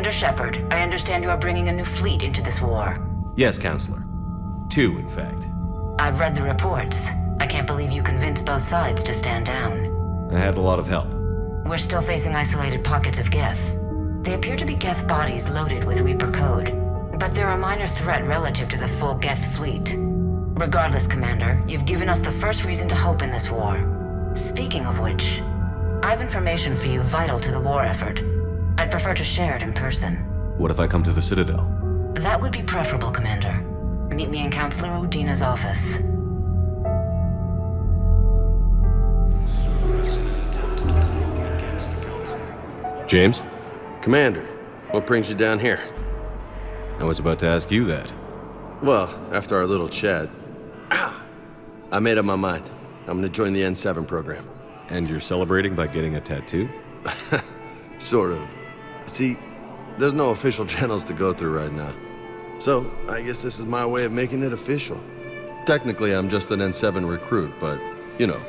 Commander Shepard, I understand you are bringing a new fleet into this war. Yes, Counselor. 2, in fact. I've read the reports. I can't believe you convinced both sides to stand down. I had a lot of help. We're still facing isolated pockets of Geth. They appear to be Geth bodies loaded with Reaper code, but they're a minor threat relative to the full Geth fleet. Regardless, Commander, you've given us the first reason to hope in this war. Speaking of which, I have information for you vital to the war effort. I'd prefer to share it in person. What if I come to the Citadel? That would be preferable, Commander. Meet me in Counselor Udina's office. James? Commander, what brings you down here? I was about to ask you that. Well, after our little chat, I made up my mind. I'm gonna join the N7 program. And you're celebrating by getting a tattoo? Sort of. See, there's no official channels to go through right now. So, I guess this is my way of making it official. Technically, I'm just an N7 recruit, but, you know,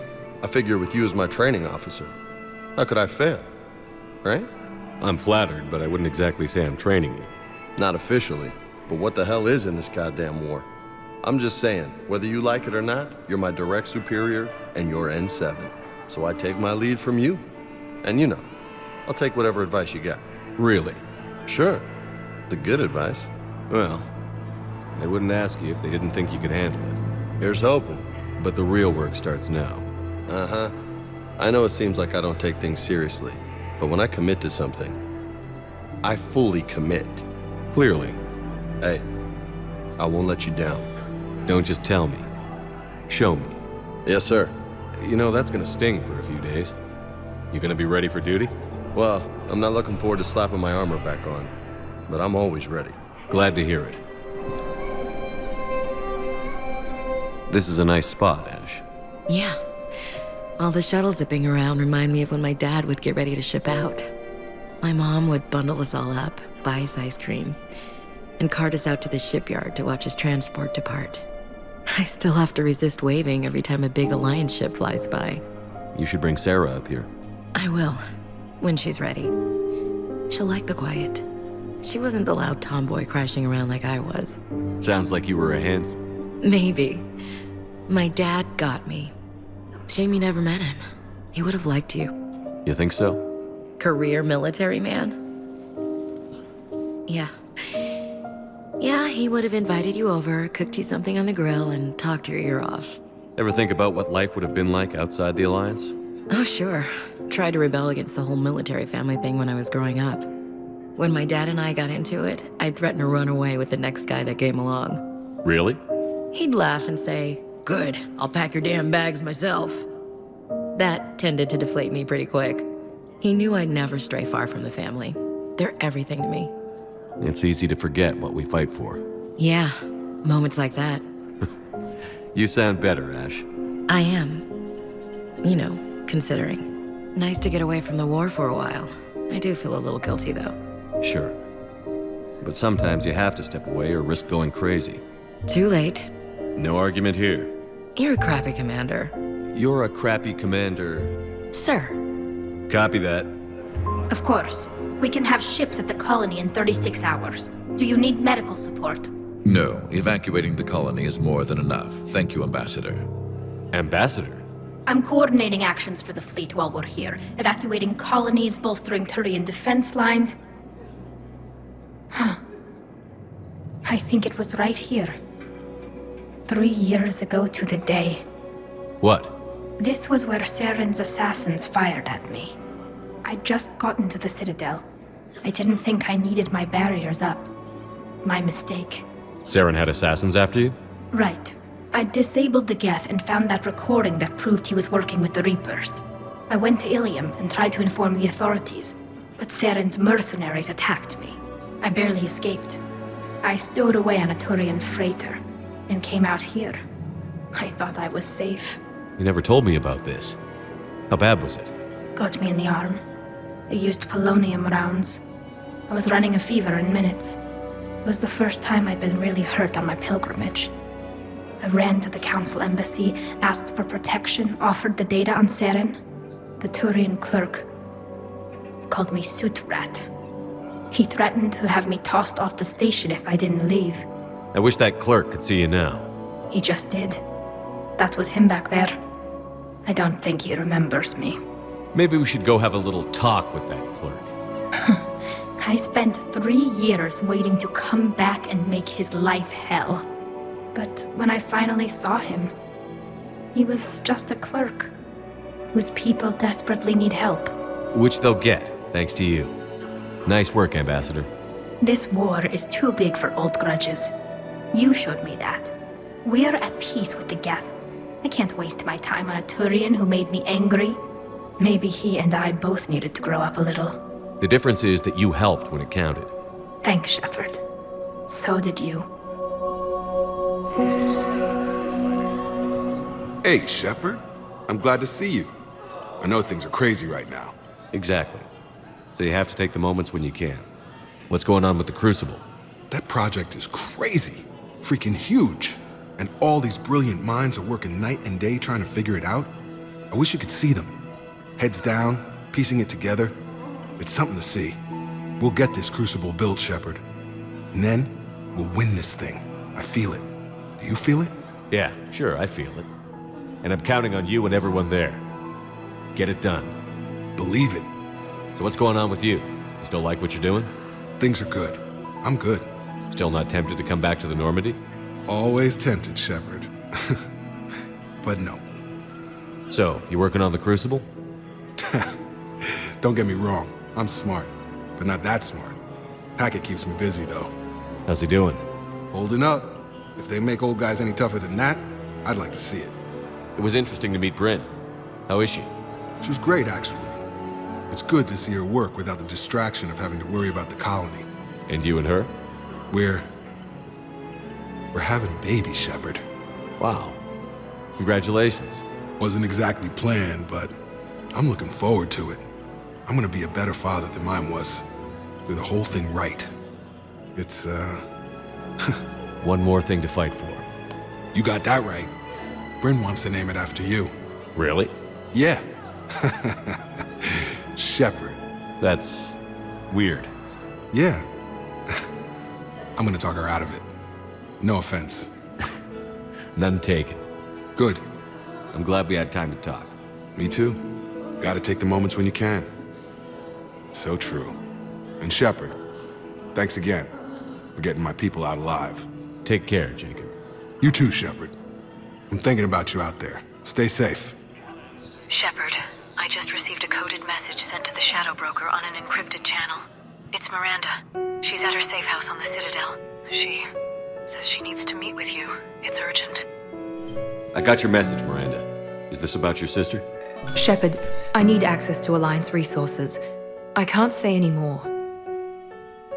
I figure with you as my training officer, how could I fail? Right? I'm flattered, but I wouldn't exactly say I'm training you. Not officially, but what the hell is in this goddamn war? I'm just saying, whether you like it or not, you're my direct superior, and you're N7. So I take my lead from you. And you know, I'll take whatever advice you got. Really? Sure. The good advice. Well, they wouldn't ask you if they didn't think you could handle it. Here's hoping. But the real work starts now. Uh-huh. I know it seems like I don't take things seriously, but when I commit to something, I fully commit. Clearly. Hey, I won't let you down. Don't just tell me. Show me. Yes, sir. You know, that's gonna sting for a few days. You gonna be ready for duty? Well, I'm not looking forward to slapping my armor back on, but I'm always ready. Glad to hear it. This is a nice spot, Ash. Yeah. All the shuttles zipping around remind me of when my dad would get ready to ship out. My mom would bundle us all up, buy us ice cream, and cart us out to the shipyard to watch his transport depart. I still have to resist waving every time a big Alliance ship flies by. You should bring Sarah up here. I will, when she's ready. She'll like the quiet. She wasn't the loud tomboy crashing around like I was. Sounds like you were a handful. Maybe. My dad got me. Shame you never met him. He would have liked you. You think so? Career military man? Yeah. Yeah, he would have invited you over, cooked you something on the grill, and talked your ear off. Ever think about what life would have been like outside the Alliance? Oh, sure. Tried to rebel against the whole military family thing when I was growing up. When my dad and I got into it, I'd threaten to run away with the next guy that came along. Really? He'd laugh and say, "Good, I'll pack your damn bags myself." That tended to deflate me pretty quick. He knew I'd never stray far from the family. They're everything to me. It's easy to forget what we fight for. Yeah, moments like that. You sound better, Ash. I am. You know, considering. Nice to get away from the war for a while. I do feel a little guilty, though. Sure. But sometimes you have to step away or risk going crazy. Too late. No argument here. You're a crappy commander. You're a crappy commander. Sir. Copy that. Of course. We can have ships at the colony in 36 hours. Do you need medical support? No, evacuating the colony is more than enough. Thank you, Ambassador. Ambassador? I'm coordinating actions for the fleet while we're here. Evacuating colonies, bolstering Turian defense lines. Huh. I think it was right here. 3 years ago to the day. What? This was where Saren's assassins fired at me. I'd just gotten to the Citadel. I didn't think I needed my barriers up. My mistake. Saren had assassins after you? Right. I disabled the Geth and found that recording that proved he was working with the Reapers. I went to Ilium and tried to inform the authorities, but Saren's mercenaries attacked me. I barely escaped. I stowed away on a Turian freighter and came out here. I thought I was safe. You never told me about this. How bad was it? Got me in the arm. They used polonium rounds. I was running a fever in minutes. It was the first time I'd been really hurt on my pilgrimage. I ran to the Council embassy, asked for protection, offered the data on Saren. The Turian clerk called me Soot Rat. He threatened to have me tossed off the station if I didn't leave. I wish that clerk could see you now. He just did. That was him back there. I don't think he remembers me. Maybe we should go have a little talk with that clerk. I spent 3 years waiting to come back and make his life hell. But when I finally saw him, he was just a clerk whose people desperately need help. Which they'll get, thanks to you. Nice work, Ambassador. This war is too big for old grudges. You showed me that. We're at peace with the Geth. I can't waste my time on a Turian who made me angry. Maybe he and I both needed to grow up a little. The difference is that you helped when it counted. Thanks, Shepard. So did you. Hey, Shepard. I'm glad to see you. I know things are crazy right now. Exactly. So you have to take the moments when you can. What's going on with the Crucible? That project is crazy. Freaking huge. And all these brilliant minds are working night and day trying to figure it out. I wish you could see them. Heads down, piecing it together. It's something to see. We'll get this Crucible built, Shepard. And then, we'll win this thing. I feel it. Do you feel it? Yeah, sure, I feel it. And I'm counting on you and everyone there. Get it done. Believe it. So what's going on with you? You still like what you're doing? Things are good. I'm good. Still not tempted to come back to the Normandy? Always tempted, Shepard. But no. So, you working on the Crucible? Don't get me wrong. I'm smart, but not that smart. Hackett keeps me busy, though. How's he doing? Holding up. If they make old guys any tougher than that, I'd like to see it. It was interesting to meet Bryn. How is she? She's great, actually. It's good to see her work without the distraction of having to worry about the colony. And you and her? We're having a baby, Shepard. Wow. Congratulations. Wasn't exactly planned, but I'm looking forward to it. I'm gonna be a better father than mine was. Do the whole thing right. It's, One more thing to fight for. You got that right. Bryn wants to name it after you. Really? Yeah. Shepard. That's weird. Yeah. I'm gonna talk her out of it. No offense. None taken. Good. I'm glad we had time to talk. Me too. Gotta take the moments when you can. So true. And Shepard, thanks again for getting my people out alive. Take care, Jacob. You too, Shepard. I'm thinking about you out there. Stay safe. Shepard, I just received a coded message sent to the Shadow Broker on an encrypted channel. It's Miranda. She's at her safe house on the Citadel. She says she needs to meet with you. It's urgent. I got your message, Miranda. Is this about your sister? Shepard, I need access to Alliance resources. I can't say any more.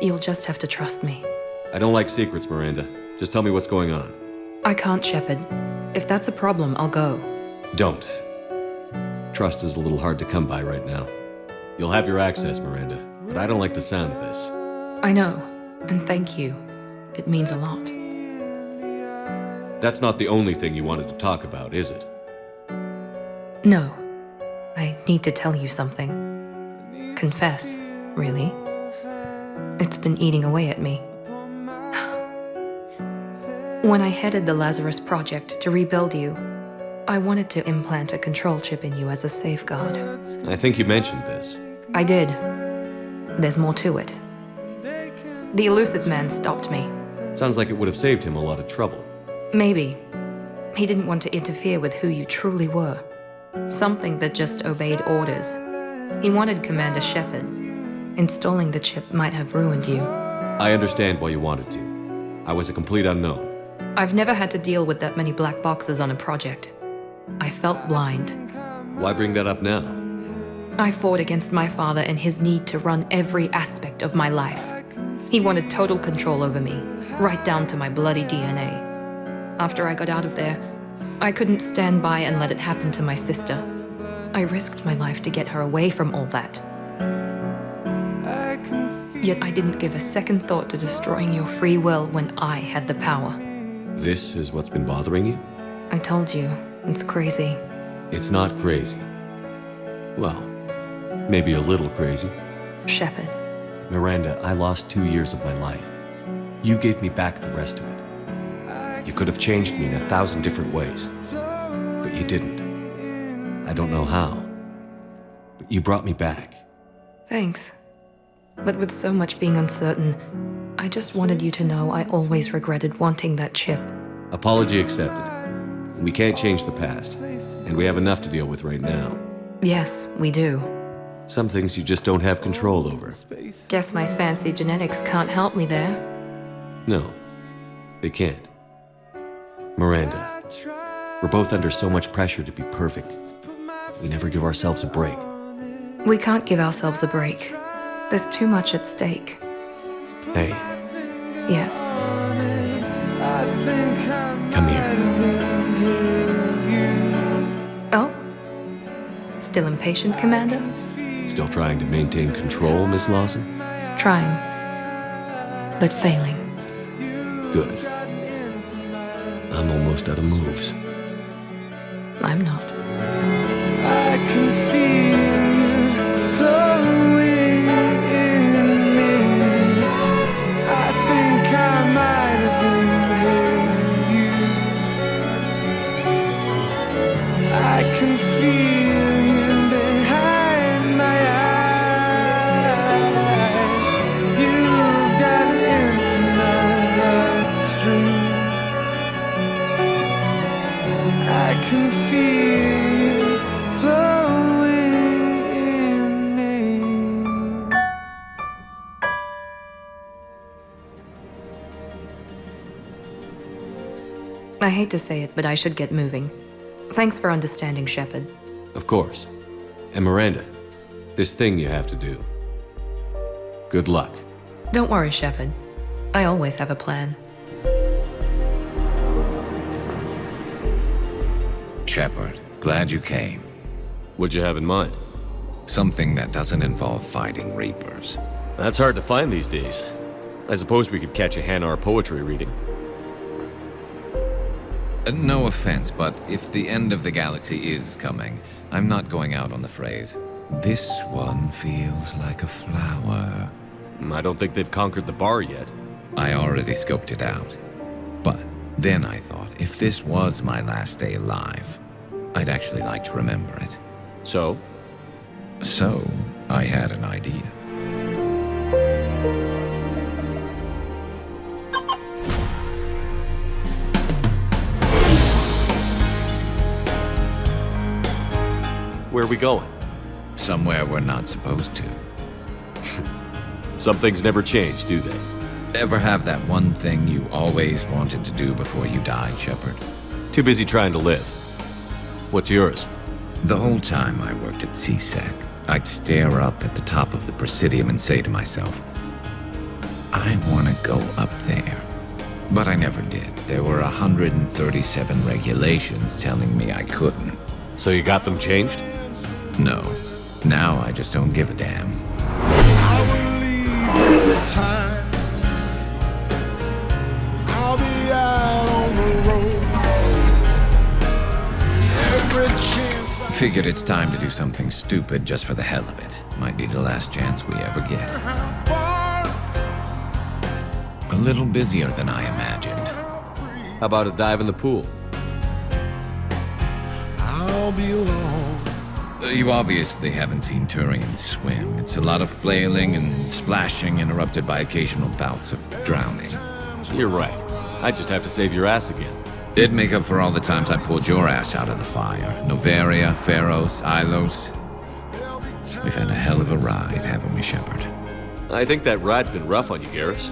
You'll just have to trust me. I don't like secrets, Miranda. Just tell me what's going on. I can't, Shepard. If that's a problem, I'll go. Don't. Trust is a little hard to come by right now. You'll have your access, Miranda, but I don't like the sound of this. I know, and thank you. It means a lot. That's not the only thing you wanted to talk about, is it? No. I need to tell you something. Confess, really. It's been eating away at me. When I headed the Lazarus Project to rebuild you, I wanted to implant a control chip in you as a safeguard. I think you mentioned this. I did. There's more to it. The elusive man stopped me. Sounds like it would have saved him a lot of trouble. Maybe. He didn't want to interfere with who you truly were. Something that just obeyed orders. He wanted Commander Shepard. Installing the chip might have ruined you. I understand why you wanted to. I was a complete unknown. I've never had to deal with that many black boxes on a project. I felt blind. Why bring that up now? I fought against my father and his need to run every aspect of my life. He wanted total control over me, right down to my bloody DNA. After I got out of there, I couldn't stand by and let it happen to my sister. I risked my life to get her away from all that. Yet I didn't give a second thought to destroying your free will when I had the power. This is what's been bothering you? I told you, it's crazy. It's not crazy. Well, maybe a little crazy. Shepard, Miranda, I lost 2 years of my life. You gave me back the rest of it. You could have changed me in 1,000 different ways, but you didn't. I don't know how, but you brought me back. Thanks. But with so much being uncertain, I just wanted you to know I always regretted wanting that chip. Apology accepted. We can't change the past, and we have enough to deal with right now. Yes, we do. Some things you just don't have control over. Guess my fancy genetics can't help me there. No, they can't. Miranda, we're both under so much pressure to be perfect. We never give ourselves a break. We can't give ourselves a break. There's too much at stake. Hey, Yes. come here. Oh? Still impatient, Commander? Still trying to maintain control, Miss Lawson? Trying. But failing. Good. I'm almost out of moves. I'm not. I can feel you flowing in me. I think I might have inhaled you. I can feel you behind my eyes. You've got into my bloodstream. I can feel you flowing in me. I hate to say it, but I should get moving. Thanks for understanding, Shepard. Of course. And Miranda, this thing you have to do. Good luck. Don't worry, Shepard. I always have a plan. Shepard, glad you came. What'd you have in mind? Something that doesn't involve fighting Reapers. That's hard to find these days. I suppose we could catch a Hanar poetry reading. No offense, but if the end of the galaxy is coming, I'm not going out on the phrase, "This one feels like a flower." I don't think they've conquered the bar yet. I already scoped it out. But then I thought, if this was my last day alive, I'd actually like to remember it. So? So, I had an idea. Where are we going? Somewhere we're not supposed to. Some things never change, do they? Ever have that one thing you always wanted to do before you died, Shepard? Too busy trying to live. What's yours? The whole time I worked at CSEC, I'd stare up at the top of the Presidium and say to myself, I want to go up there. But I never did. There were 137 regulations telling me I couldn't. So you got them changed? No. Now I just don't give a damn. I will leave you the time. I'll be out on the road. Every chance I Figured it's time to do something stupid just for the hell of it. Might be the last chance we ever get. have far, A little busier than I imagined. How about a dive in the pool? I'll be alone. You obviously haven't seen Turians swim. It's a lot of flailing and splashing interrupted by occasional bouts of drowning. You're right. I just have to save your ass again. It'd make up for all the times I pulled your ass out of the fire. Noveria, Pharos, Ilos. We've had a hell of a ride, haven't we, Shepard? I think that ride's been rough on you, Garrus.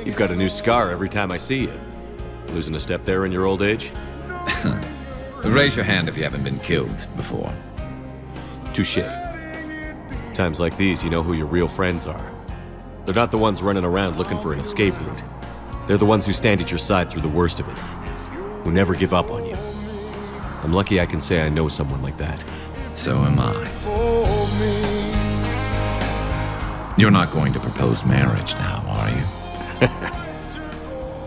You've got a new scar every time I see you. Losing a step there in your old age? Raise your hand if you haven't been killed before. Touché. Times like these, you know who your real friends are. They're not the ones running around looking for an escape route. They're the ones who stand at your side through the worst of it. Who never give up on you. I'm lucky I can say I know someone like that. So am I. You're not going to propose marriage now, are you?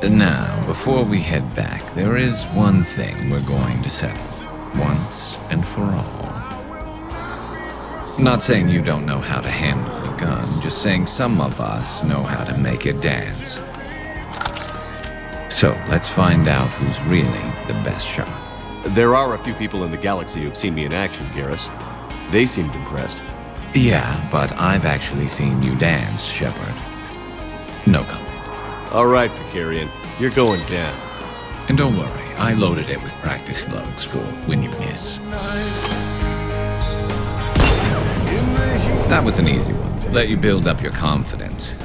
Now, before we head back, there is one thing we're going to settle. Once and for all. Not saying you don't know how to handle gun, just saying some of us know how to make it dance. So, let's find out who's really the best shot. There are a few people in the galaxy who've seen me in action, Garrus. They seemed impressed. Yeah, but I've actually seen you dance, Shepard. No comment. All right, Vicarian, you're going down. And don't worry, I loaded it with practice slugs for when you miss. That was an easy one. Let you build up your confidence.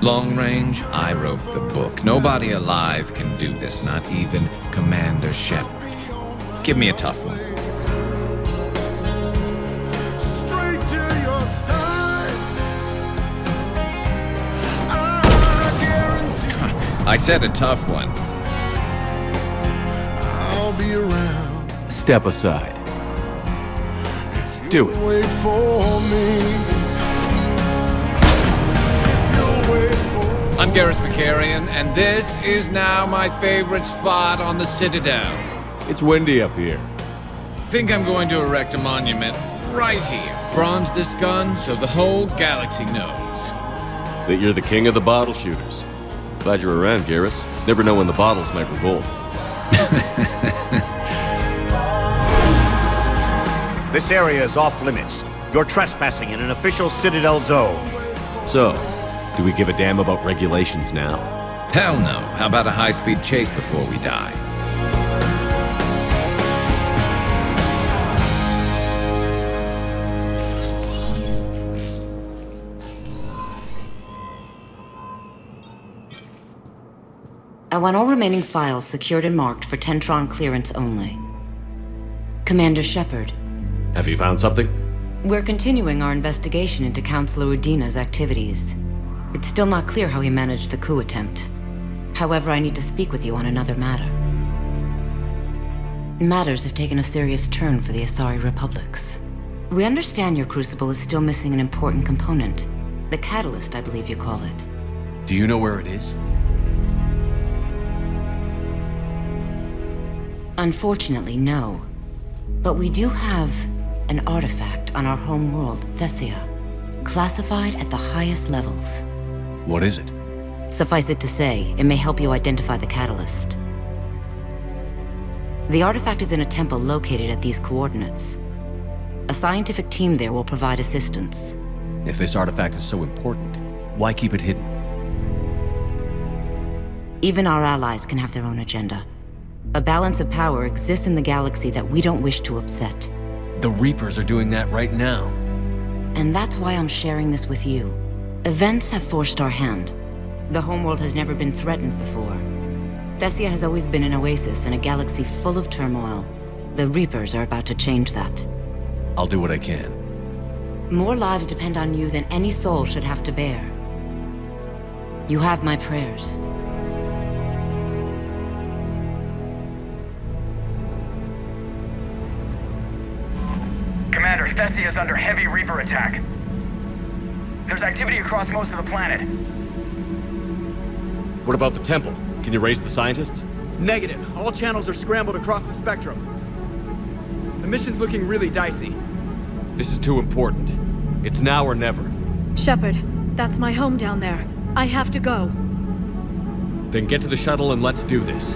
Long range, I wrote the book. Nobody alive can do this, not even Commander Shepard. Give me a tough one. Straight to your side. I guarantee I said a tough one. I'll be around. Step aside. Do it. Wait for me. You'll wait for I'm Garrus Vicarian, and this is now my favorite spot on the Citadel. It's windy up here. Think I'm going to erect a monument right here. Bronze this gun so the whole galaxy knows. That you're the king of the bottle shooters. Glad you're around, Garrus. Never know when the bottles might revolt. This area is off limits. You're trespassing in an official Citadel zone. So, do we give a damn about regulations now? Hell no. How about a high-speed chase before we die? I want all remaining files secured and marked for Tentron clearance only. Commander Shepard, Have you found something? we're continuing our investigation into Councilor Udina's activities. It's still not clear how he managed the coup attempt. However, I need to speak with you on another matter. Matters have taken a serious turn for the Asari Republics. We understand your crucible is still missing an important component. The catalyst, I believe you call it. Do you know where it is? Unfortunately, no. But we do have an artifact on our home world, Thessia, classified at the highest levels. What is it? Suffice it to say, it may help you identify the catalyst. The artifact is in a temple located at these coordinates. A scientific team there will provide assistance. If this artifact is so important, why keep it hidden? Even our allies can have their own agenda. A balance of power exists in the galaxy that we don't wish to upset. The Reapers are doing that right now. And that's why I'm sharing this with you. Events have forced our hand. The homeworld has never been threatened before. Thessia has always been an oasis in a galaxy full of turmoil. The Reapers are about to change that. I'll do what I can. More lives depend on you than any soul should have to bear. You have my prayers. Commander, Thessia is under heavy Reaper attack. There's activity across most of the planet. What about the temple? Can you raise the scientists? Negative. All channels are scrambled across the spectrum. The mission's looking really dicey. This is too important. It's now or never. Shepard, that's my home down there. I have to go. Then get to the shuttle and let's do this.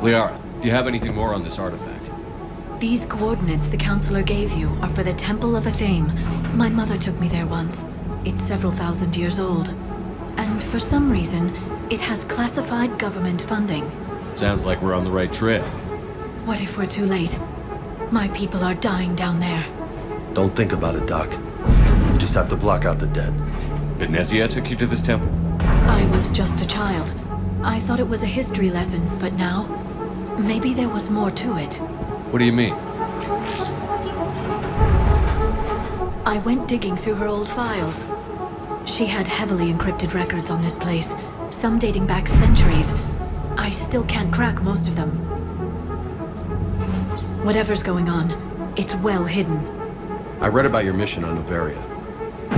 Liara, do you have anything more on this artifact? These coordinates the Counselor gave you are for the Temple of Athame. My mother took me there once. It's several thousand years old. And for some reason, it has classified government funding. Sounds like we're on the right trail. What if we're too late? My people are dying down there. Don't think about it, Doc. You just have to block out the dead. The Nesia took you to this temple? I was just a child. I thought it was a history lesson, but now, maybe there was more to it. What do you mean? I went digging through her old files. She had heavily encrypted records on this place, some dating back centuries. I still can't crack most of them. Whatever's going on, it's well hidden. I read about your mission on Noveria.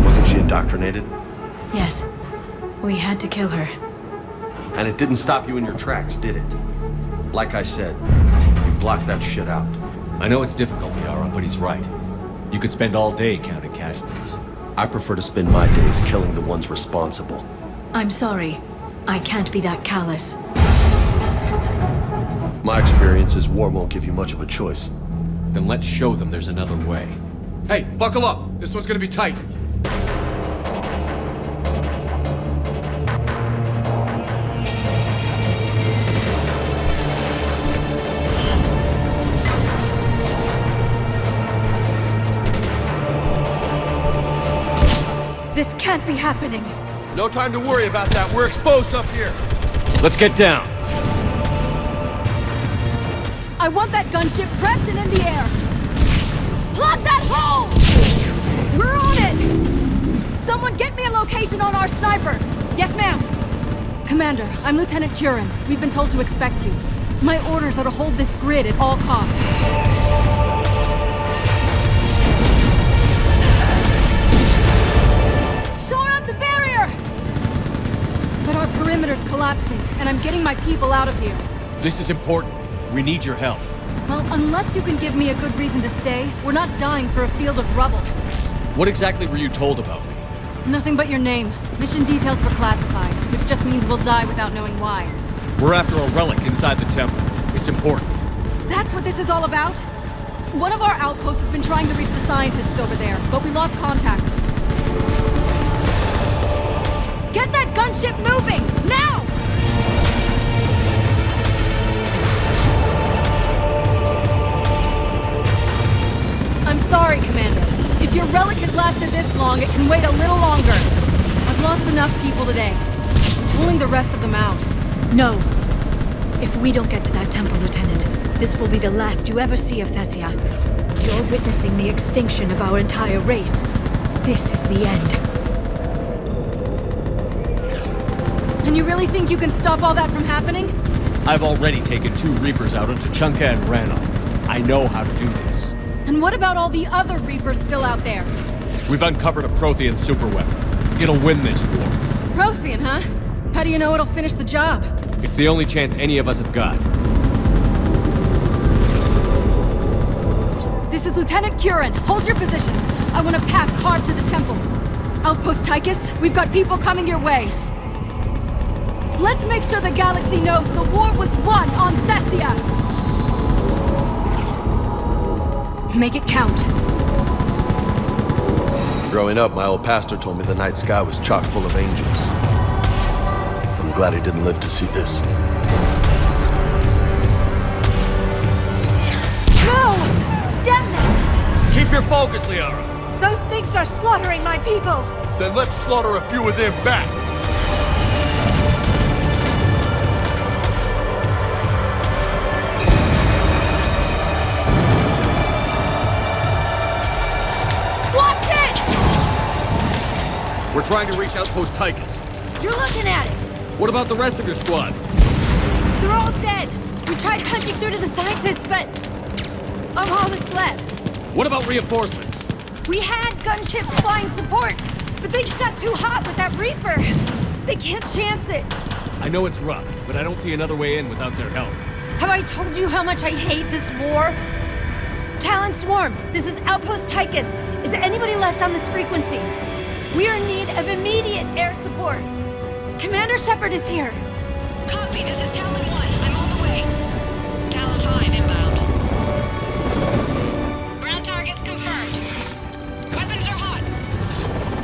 Wasn't she indoctrinated? Yes. We had to kill her. And it didn't stop you in your tracks, did it? Like I said, you block that shit out. I know it's difficult, Liara, but he's right. You could spend all day counting casualties. I prefer to spend my days killing the ones responsible. I'm sorry. I can't be that callous. My experience is war won't give you much of a choice. Then let's show them there's another way. Hey, buckle up. This one's gonna be tight. This can't be happening. No time to worry about that. We're exposed up here. Let's get down. I want that gunship prepped and in the air. Plug that hole! We're on it! Someone get me a location on our snipers. Yes, ma'am. Commander, I'm Lieutenant Curran. We've been told to expect you. My orders are to hold this grid at all costs. Shore up the barrier! But our perimeter's collapsing, and I'm getting my people out of here. This is important. We need your help. Well, unless you can give me a good reason to stay, we're not dying for a field of rubble. What exactly were you told about me? Nothing but your name. Mission details were classified, which just means we'll die without knowing why. We're after a relic inside the temple. It's important. That's what this is all about? One of our outposts has been trying to reach the scientists over there, but we lost contact. Get that gunship moving! Now! I'm sorry, Commander. If your relic has lasted this long, it can wait a little longer. I've lost enough people today. I'm pulling the rest of them out. No. If we don't get to that temple, Lieutenant, this will be the last you ever see of Thessia. You're witnessing the extinction of our entire race. This is the end. And you really think you can stop all that from happening? I've already taken 2 Reapers out onto Chunka and Rannoch. I know how to do this. And what about all the other Reapers still out there? We've uncovered a Prothean superweapon. It'll win this war. Prothean, huh? How do you know it'll finish the job? It's the only chance any of us have got. This is Lieutenant Curran. Hold your positions. I want a path carved to the temple. Outpost Tychus, we've got people coming your way. Let's make sure the galaxy knows the war was won on Thessia! Make it count. Growing up, my old pastor told me the night sky was chock full of angels. I'm glad he didn't live to see this. No! Damn them! Keep your focus, Liara. Those things are slaughtering my people! Then let's slaughter a few of them back! We're trying to reach Outpost Tychus. You're looking at it! What about the rest of your squad? They're all dead! We tried punching through to the scientists, but I'm all that's left. What about reinforcements? We had gunships flying support, but they just got too hot with that Reaper. They can't chance it. I know it's rough, but I don't see another way in without their help. Have I told you how much I hate this war? Talon Swarm, this is Outpost Tychus. Is there anybody left on this frequency? We're in need of immediate air support. Commander Shepard is here. Copy, this is Talon 1. I'm on the way. Talon 5 inbound. Ground targets confirmed. Weapons are hot.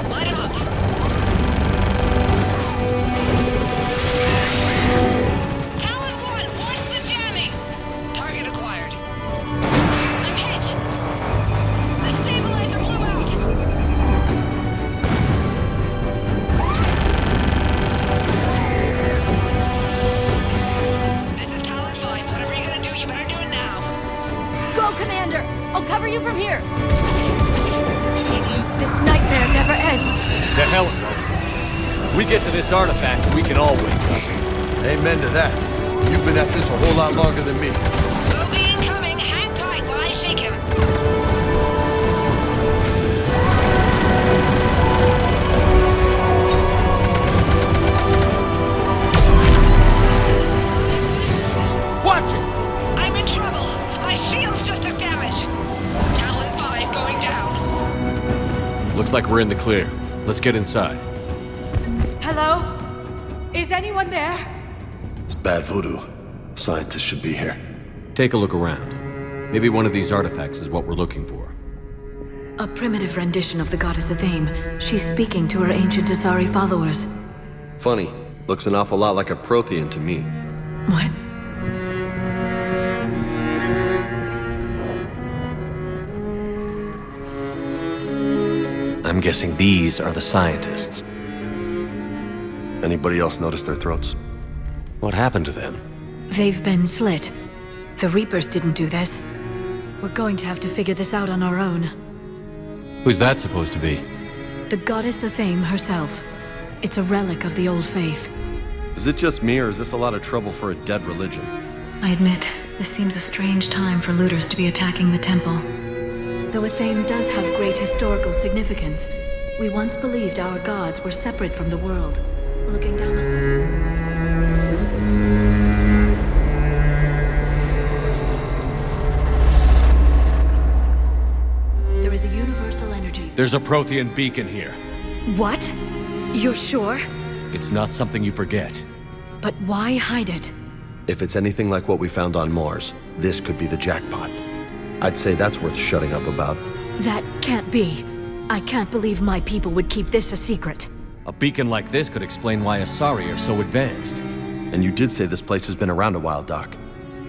Light up. Talon 1, watch the jamming. Target acquired. I'm hit. The stabilizer blew out. This is Talon 5. Whatever you're gonna do, you better do it now. Go, Commander! I'll cover you from here. This nightmare never ends. The hell it won't. If we get to this artifact, we can all win. Amen to that. You've been at this a whole lot longer than me. Bogey incoming. Hang tight while I shake him. Watch it! I'm in trouble. like we're in the clear. Let's get inside. Hello? Is anyone there? It's bad voodoo. Scientists should be here. Take a look around. Maybe one of these artifacts is what we're looking for. A primitive rendition of the goddess Athame. She's speaking to her ancient Asari followers. Funny. Looks an awful lot like a Prothean to me. What? I'm guessing these are the scientists. Anybody else notice their throats? What happened to them? They've been slit. The Reapers didn't do this. We're going to have to figure this out on our own. Who's that supposed to be? The goddess Athame herself. It's a relic of the old faith. Is it just me, or is this a lot of trouble for a dead religion? I admit, this seems a strange time for looters to be attacking the temple. Though Athame does have great historical significance, we once believed our gods were separate from the world, looking down on us. There is a universal energy. There's a Prothean beacon here. What? You're sure? It's not something you forget. But why hide it? If it's anything like what we found on Mars, this could be the jackpot. I'd say that's worth shutting up about. That can't be. I can't believe my people would keep this a secret. A beacon like this could explain why Asari are so advanced. And you did say this place has been around a while, Doc.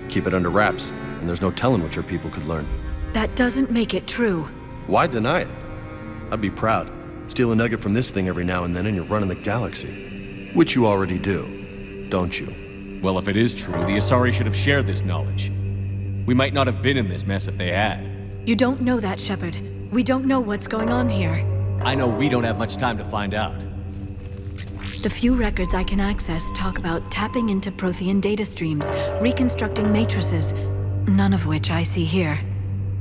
Keep it under wraps, and there's no telling what your people could learn. That doesn't make it true. Why deny it? I'd be proud. Steal a nugget from this thing every now and then and you're running the galaxy. Which you already do, don't you? Well, if it is true, the Asari should have shared this knowledge. We might not have been in this mess if they had. You don't know that, Shepard. We don't know what's going on here. I know we don't have much time to find out. The few records I can access talk about tapping into Prothean data streams, reconstructing matrices, none of which I see here.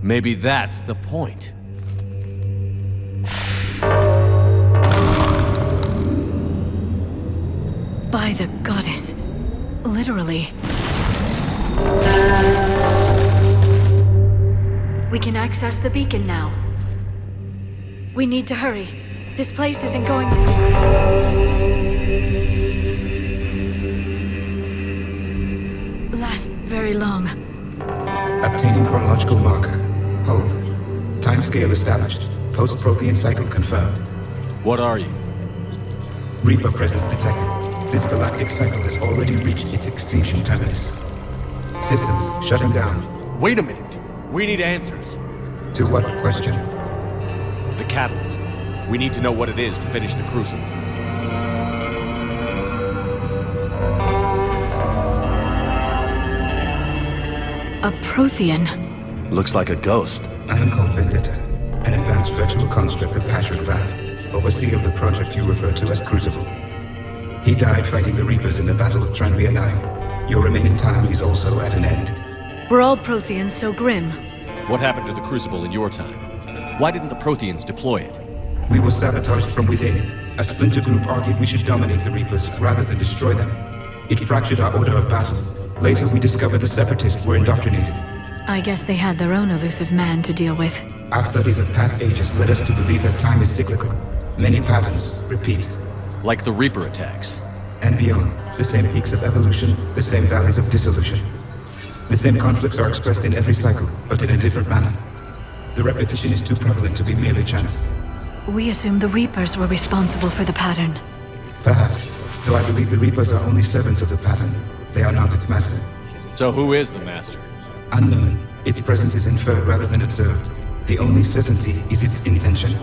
Maybe that's the point. By the goddess. Literally. We can access the beacon now. We need to hurry. This place isn't going to... last very long. Obtaining chronological marker. Hold. Timescale established. Post-Prothean cycle confirmed. What are you? Reaper presence detected. This galactic cycle has already reached its extinction terminus. Systems shutting down. Wait a minute. We need answers. To what question? The catalyst. We need to know what it is to finish the Crucible. A Prothean? Looks like a ghost. I am called Vendetta, an advanced virtual construct of Patrick Vand, overseer of the project you refer to as Crucible. He died fighting the Reapers in the Battle of Tranvia 9. Your remaining time is also at an end. Were all Protheans so grim? What happened to the Crucible in your time? Why didn't the Protheans deploy it? We were sabotaged from within. A splinter group argued we should dominate the Reapers rather than destroy them. It fractured our order of battle. Later we discovered the Separatists were indoctrinated. I guess they had their own elusive man to deal with. Our studies of past ages led us to believe that time is cyclical. Many patterns repeat. Like the Reaper attacks. And beyond, the same peaks of evolution, the same valleys of dissolution. The same conflicts are expressed in every cycle, but in a different manner. The repetition is too prevalent to be merely chance. We assume the Reapers were responsible for the pattern. Perhaps, though I believe the Reapers are only servants of the pattern. They are not its master. So who is the master? Unknown. Its presence is inferred rather than observed. The only certainty is its intention.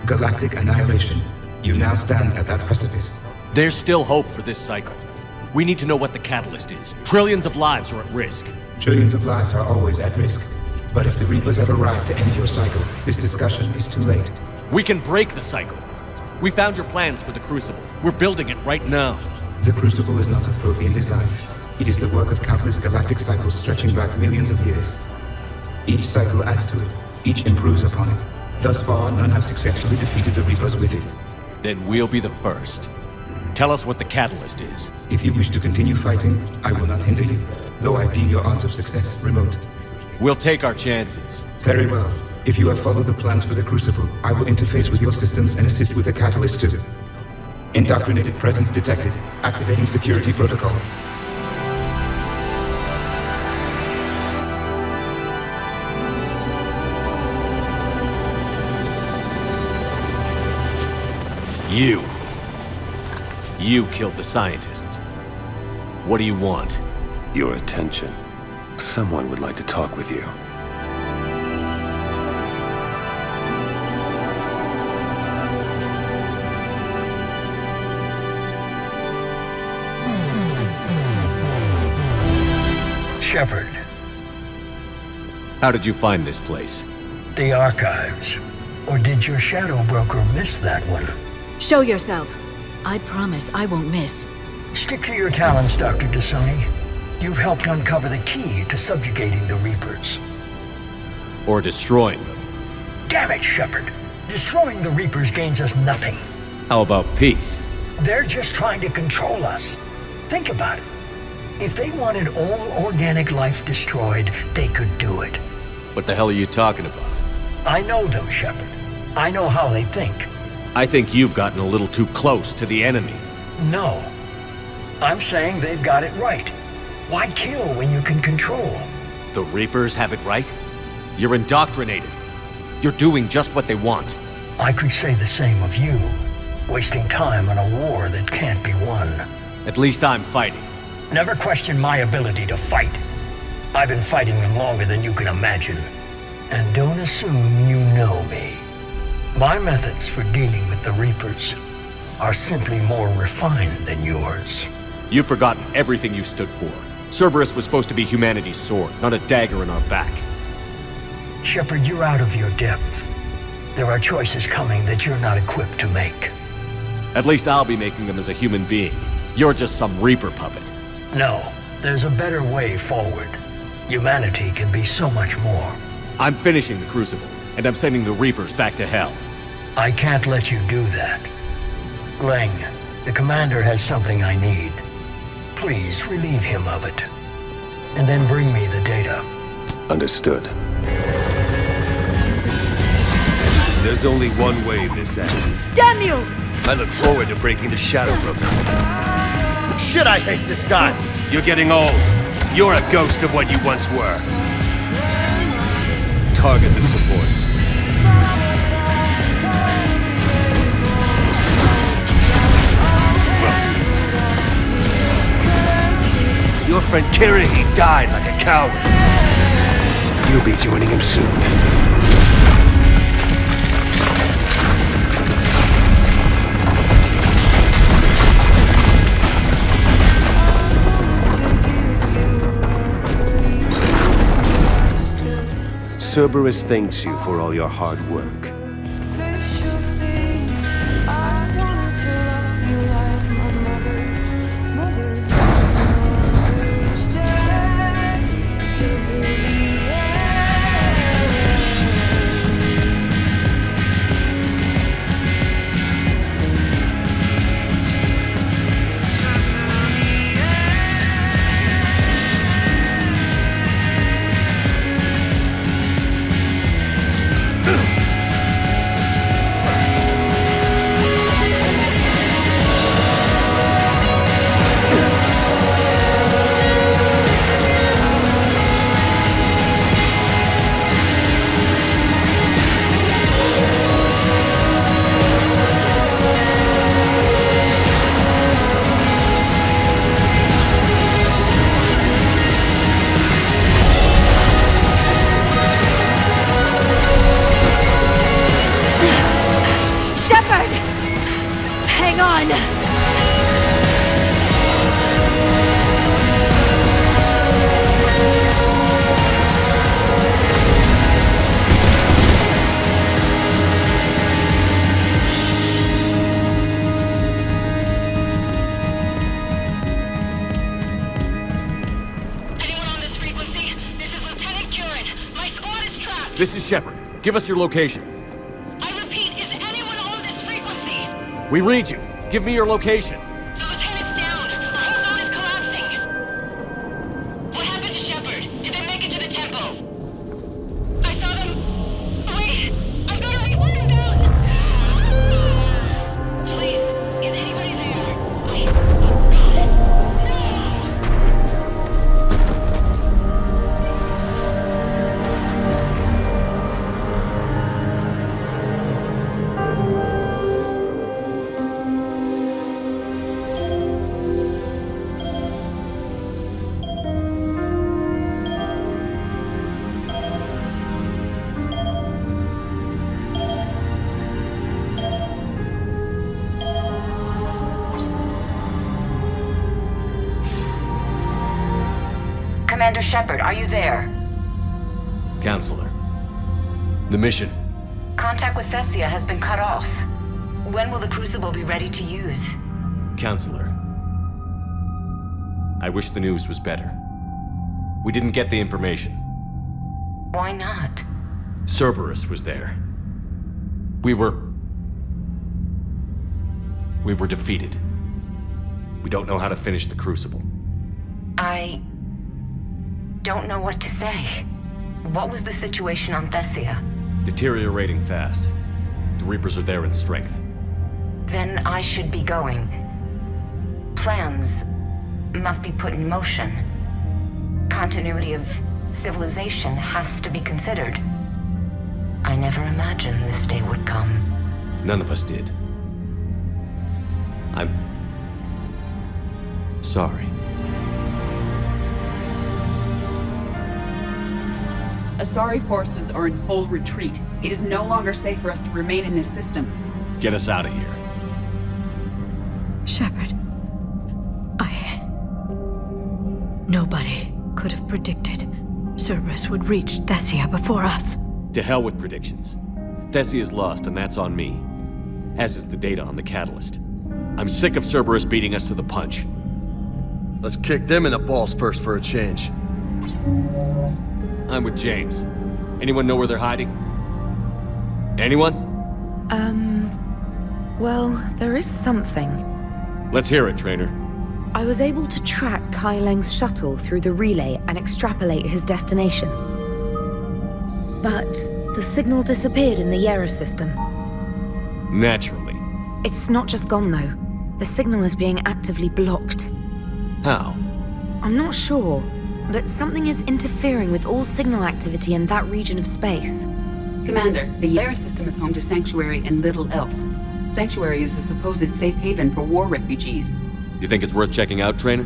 Galactic annihilation. You now stand at that precipice. There's still hope for this cycle. We need to know what the catalyst is. Trillions of lives are at risk. Trillions of lives are always at risk. But if the Reapers have arrived to end your cycle, this discussion is too late. We can break the cycle. We found your plans for the Crucible. We're building it right now. The Crucible is not of Prothean design. It is the work of countless galactic cycles stretching back millions of years. Each cycle adds to it. Each improves upon it. Thus far, none have successfully defeated the Reapers with it. Then we'll be the first. Tell us what the catalyst is. If you wish to continue fighting, I will not hinder you, though I deem your odds of success remote. We'll take our chances. Very well. If you have followed the plans for the Crucible, I will interface with your systems and assist with the catalyst too. Indoctrinated presence detected. Activating security protocol. You killed the scientists. What do you want? Your attention. Someone would like to talk with you. Shepard. How did you find this place? The archives. Or did your shadow broker miss that one? Show yourself. I promise I won't miss. Stick to your talents, Dr. D'Soni. You've helped uncover the key to subjugating the Reapers. Or destroying them? Damn it, Shepard. Destroying the Reapers gains us nothing. How about peace? They're just trying to control us. Think about it. If they wanted all organic life destroyed, they could do it. What the hell are you talking about? I know them, Shepard. I know how they think. I think you've gotten a little too close to the enemy. No. I'm saying they've got it right. Why kill when you can control? The Reapers have it right? You're indoctrinated. You're doing just what they want. I could say the same of you. Wasting time on a war that can't be won. At least I'm fighting. Never question my ability to fight. I've been fighting them longer than you can imagine. And don't assume you know me. My methods for dealing with the Reapers are simply more refined than yours. You've forgotten everything you stood for. Cerberus was supposed to be humanity's sword, not a dagger in our back. Shepard, you're out of your depth. There are choices coming that you're not equipped to make. At least I'll be making them as a human being. You're just some Reaper puppet. No, there's a better way forward. Humanity can be so much more. I'm finishing the Crucible, and I'm sending the Reapers back to hell. I can't let you do that. Leng, the commander has something I need. Please relieve him of it. And then bring me the data. Understood. There's only one way this ends. Damn you! I look forward to breaking the Shadow Broker. Shit, I hate this guy! You're getting old. You're a ghost of what you once were. Target the supports. Your friend Kiri, he died like a coward. You'll be joining him soon. Cerberus thanks you for all your hard work. This is Shepard. Give us your location. I repeat, is anyone on this frequency? We read you. Give me your location. The lieutenant's down. Our whole zone is collapsing. What happened to Shepard? Did they make it to the temple? I saw them away Commander Shepard, are you there? Counselor. The mission. Contact with Thessia has been cut off. When will the Crucible be ready to use? Counselor. I wish the news was better. We didn't get the information. Why not? Cerberus was there. We were defeated. We don't know how to finish the Crucible. I don't know what to say. What was the situation on Thessia? Deteriorating fast. The Reapers are there in strength. Then I should be going. Plans must be put in motion. Continuity of civilization has to be considered. I never imagined this day would come. None of us did. I'm sorry. Asari forces are in full retreat. It is no longer safe for us to remain in this system. Get us out of here. Shepard. Nobody could have predicted Cerberus would reach Thessia before us. To hell with predictions. Thessia's lost, and that's on me. As is the data on the catalyst. I'm sick of Cerberus beating us to the punch. Let's kick them in the balls first for a change. I'm with James. Anyone know where they're hiding? Anyone? Well, there is something. Let's hear it, Trainer. I was able to track Kai Leng's shuttle through the relay and extrapolate his destination. But the signal disappeared in the Yera system. Naturally. It's not just gone, though. The signal is being actively blocked. How? I'm not sure, but something is interfering with all signal activity in that region of space. Commander, the Yera system is home to Sanctuary and little else. Sanctuary is a supposed safe haven for war refugees. You think it's worth checking out, Trainer?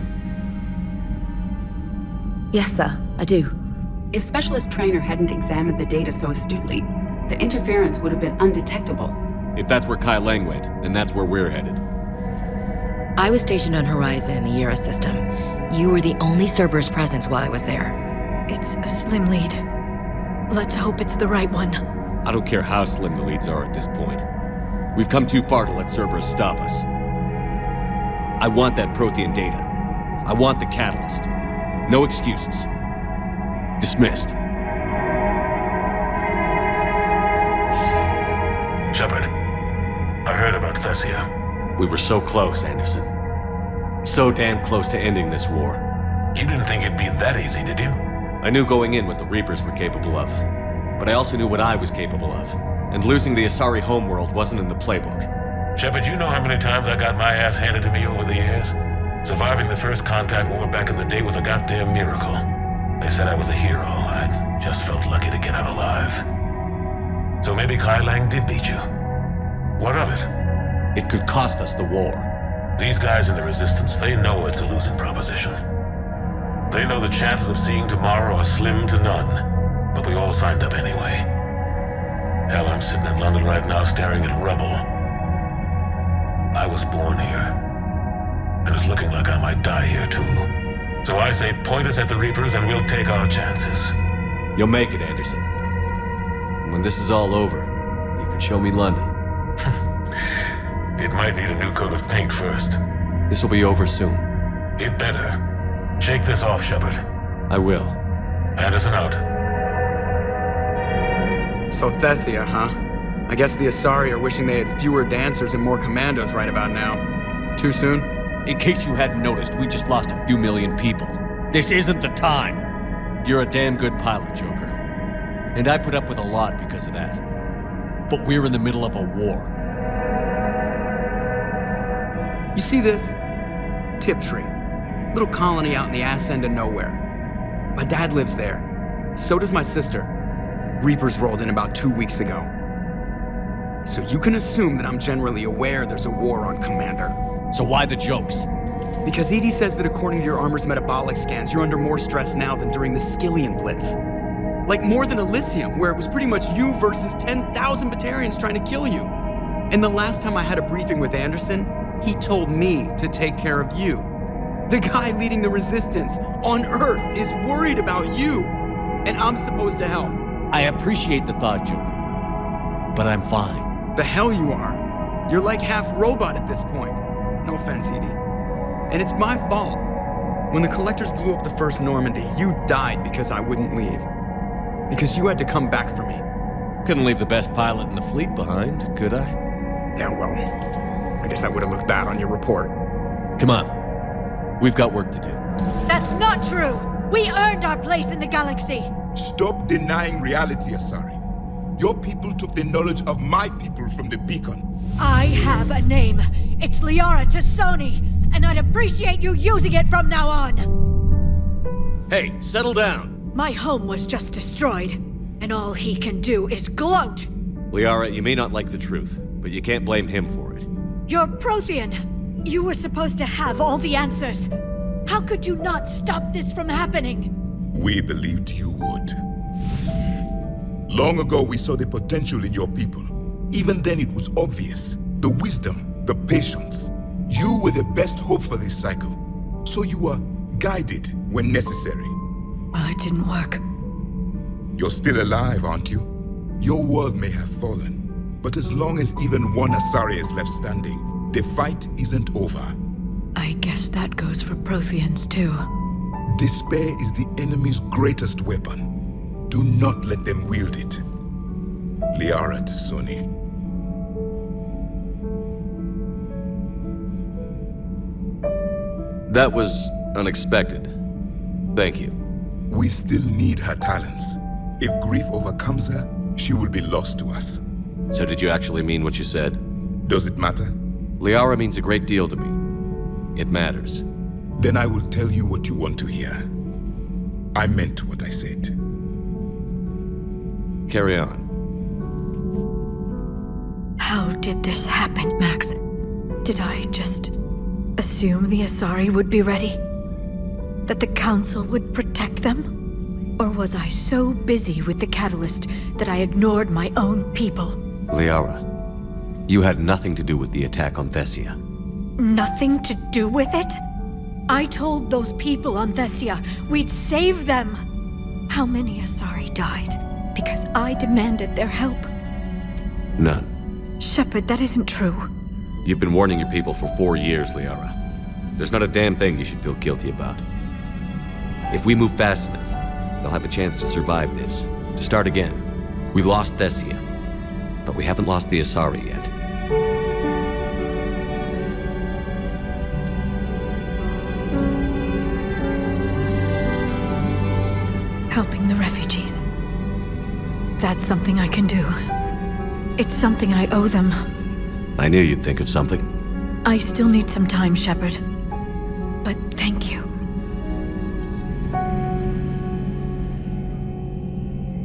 Yes, sir, I do. If Specialist Trainer hadn't examined the data so astutely, the interference would have been undetectable. If that's where Kai Leng went, then that's where we're headed. I was stationed on Horizon in the Yera system. You were the only Cerberus presence while I was there. It's a slim lead. Let's hope it's the right one. I don't care how slim the leads are at this point. We've come too far to let Cerberus stop us. I want that Prothean data. I want the catalyst. No excuses. Dismissed. Shepard, I heard about Thessia. We were so close, Anderson. So damn close to ending this war. You didn't think it'd be that easy, did you? I knew going in what the Reapers were capable of. But I also knew what I was capable of. And losing the Asari homeworld wasn't in the playbook. Shepard, you know how many times I got my ass handed to me over the years? Surviving the first contact war back in the day was a goddamn miracle. They said I was a hero. I just felt lucky to get out alive. So maybe Kai Leng did beat you. What of it? It could cost us the war. These guys in the Resistance, they know it's a losing proposition. They know the chances of seeing tomorrow are slim to none. But we all signed up anyway. Hell, I'm sitting in London right now staring at rubble. I was born here. And it's looking like I might die here too. So I say point us at the Reapers and we'll take our chances. You'll make it, Anderson. And when this is all over, you can show me London. It might need a new coat of paint first. This will be over soon. It better. Shake this off, Shepard. I will. Anderson out. So Thessia, huh? I guess the Asari are wishing they had fewer dancers and more commandos right about now. Too soon? In case you hadn't noticed, we just lost a few million people. This isn't the time. You're a damn good pilot, Joker. And I put up with a lot because of that. But we're in the middle of a war. You see this? Tiptree. Little colony out in the ass end of nowhere. My dad lives there. So does my sister. Reapers rolled in about 2 weeks ago. So you can assume that I'm generally aware there's a war on, Commander. So why the jokes? Because EDI says that according to your armor's metabolic scans, you're under more stress now than during the Skillian Blitz. Like more than Elysium, where it was pretty much you versus 10,000 Batarians trying to kill you. And the last time I had a briefing with Anderson, he told me to take care of you. The guy leading the resistance on Earth is worried about you, and I'm supposed to help. I appreciate the thought, Joker, but I'm fine. The hell you are. You're like half robot at this point. No offense, Edie. And it's my fault. When the Collectors blew up the first Normandy, you died because I wouldn't leave. Because you had to come back for me. Couldn't leave the best pilot in the fleet behind, could I? Yeah, well, I guess that would have looked bad on your report. Come on. We've got work to do. That's not true! We earned our place in the galaxy! Stop denying reality, Asari. Your people took the knowledge of my people from the beacon. I have a name. It's Liara Tassoni, and I'd appreciate you using it from now on. Hey, settle down. My home was just destroyed, and all he can do is gloat. Liara, you may not like the truth, but you can't blame him for it. You're Prothean. You were supposed to have all the answers. How could you not stop this from happening? We believed you would. Long ago, we saw the potential in your people. Even then, it was obvious. The wisdom, the patience. You were the best hope for this cycle. So you were guided when necessary. Well, it didn't work. You're still alive, aren't you? Your world may have fallen, but as long as even one Asari is left standing, the fight isn't over. I guess that goes for Protheans, too. Despair is the enemy's greatest weapon. Do not let them wield it. Liara Tassoni. That was unexpected. Thank you. We still need her talents. If grief overcomes her, she will be lost to us. So did you actually mean what you said? Does it matter? Liara means a great deal to me. It matters. Then I will tell you what you want to hear. I meant what I said. Carry on. How did this happen, Max? Did I just assume the Asari would be ready? That the Council would protect them? Or was I so busy with the Catalyst that I ignored my own people? Liara, you had nothing to do with the attack on Thessia. Nothing to do with it? I told those people on Thessia we'd save them. How many Asari died because I demanded their help? None. Shepard, that isn't true. You've been warning your people for 4 years, Liara. There's not a damn thing you should feel guilty about. If we move fast enough, they'll have a chance to survive this, to start again. We lost Thessia, but we haven't lost the Asari yet. Helping the refugees. That's something I can do. It's something I owe them. I knew you'd think of something. I still need some time, Shepard. But thank you.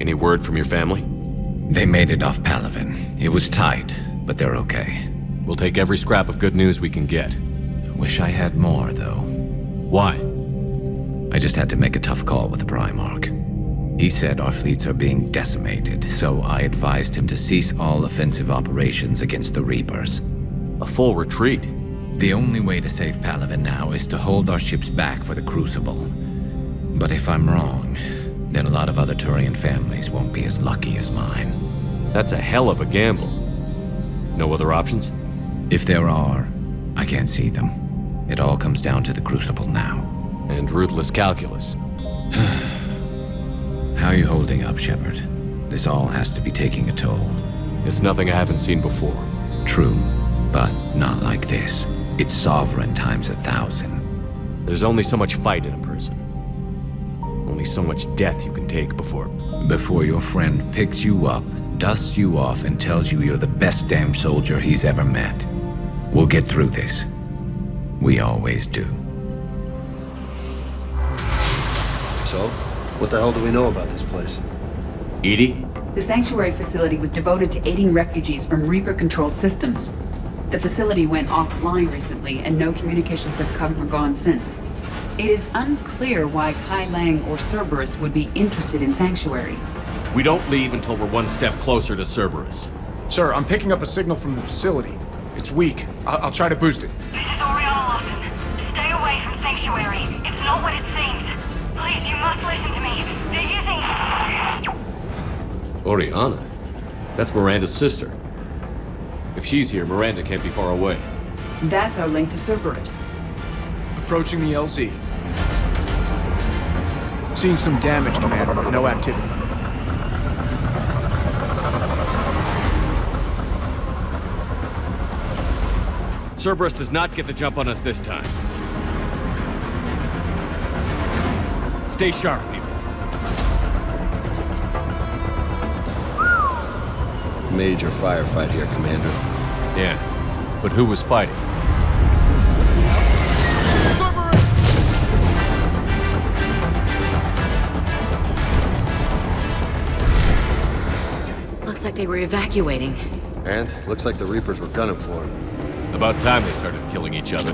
Any word from your family? They made it off Palaven. It was tight, but they're okay. We'll take every scrap of good news we can get. Wish I had more, though. Why? I just had to make a tough call with the Primarch. He said our fleets are being decimated, so I advised him to cease all offensive operations against the Reapers. A full retreat? The only way to save Palaven now is to hold our ships back for the Crucible. But if I'm wrong, then a lot of other Turian families won't be as lucky as mine. That's a hell of a gamble. No other options? If there are, I can't see them. It all comes down to the Crucible now. And ruthless calculus. How are you holding up, Shepard? This all has to be taking a toll. It's nothing I haven't seen before. True, but not like this. It's sovereign times 1,000. There's only so much fight in a person. Only so much death you can take before... Before your friend picks you up, dusts you off, and tells you you're the best damn soldier he's ever met. We'll get through this. We always do. So, what the hell do we know about this place? Edie? The Sanctuary facility was devoted to aiding refugees from Reaper-controlled systems. The facility went offline recently, and no communications have come or gone since. It is unclear why Kai Lang or Cerberus would be interested in Sanctuary. We don't leave until we're one step closer to Cerberus. Sir, I'm picking up a signal from the facility. It's weak. I'll try to boost it. This is Oriana Lawson. Stay away from Sanctuary. sanctuary. It's not what it seems. Please, you must listen to me. They're using... Oriana? That's Miranda's sister. If she's here, Miranda can't be far away. That's our link to Cerberus. Approaching the LZ. Seeing some damage, Commander, but no activity. Cerberus does not get the jump on us this time. Stay sharp, people. Major firefight here, Commander. Yeah, but who was fighting? Looks like they were evacuating. And looks like the Reapers were gunning for him. About time they started killing each other.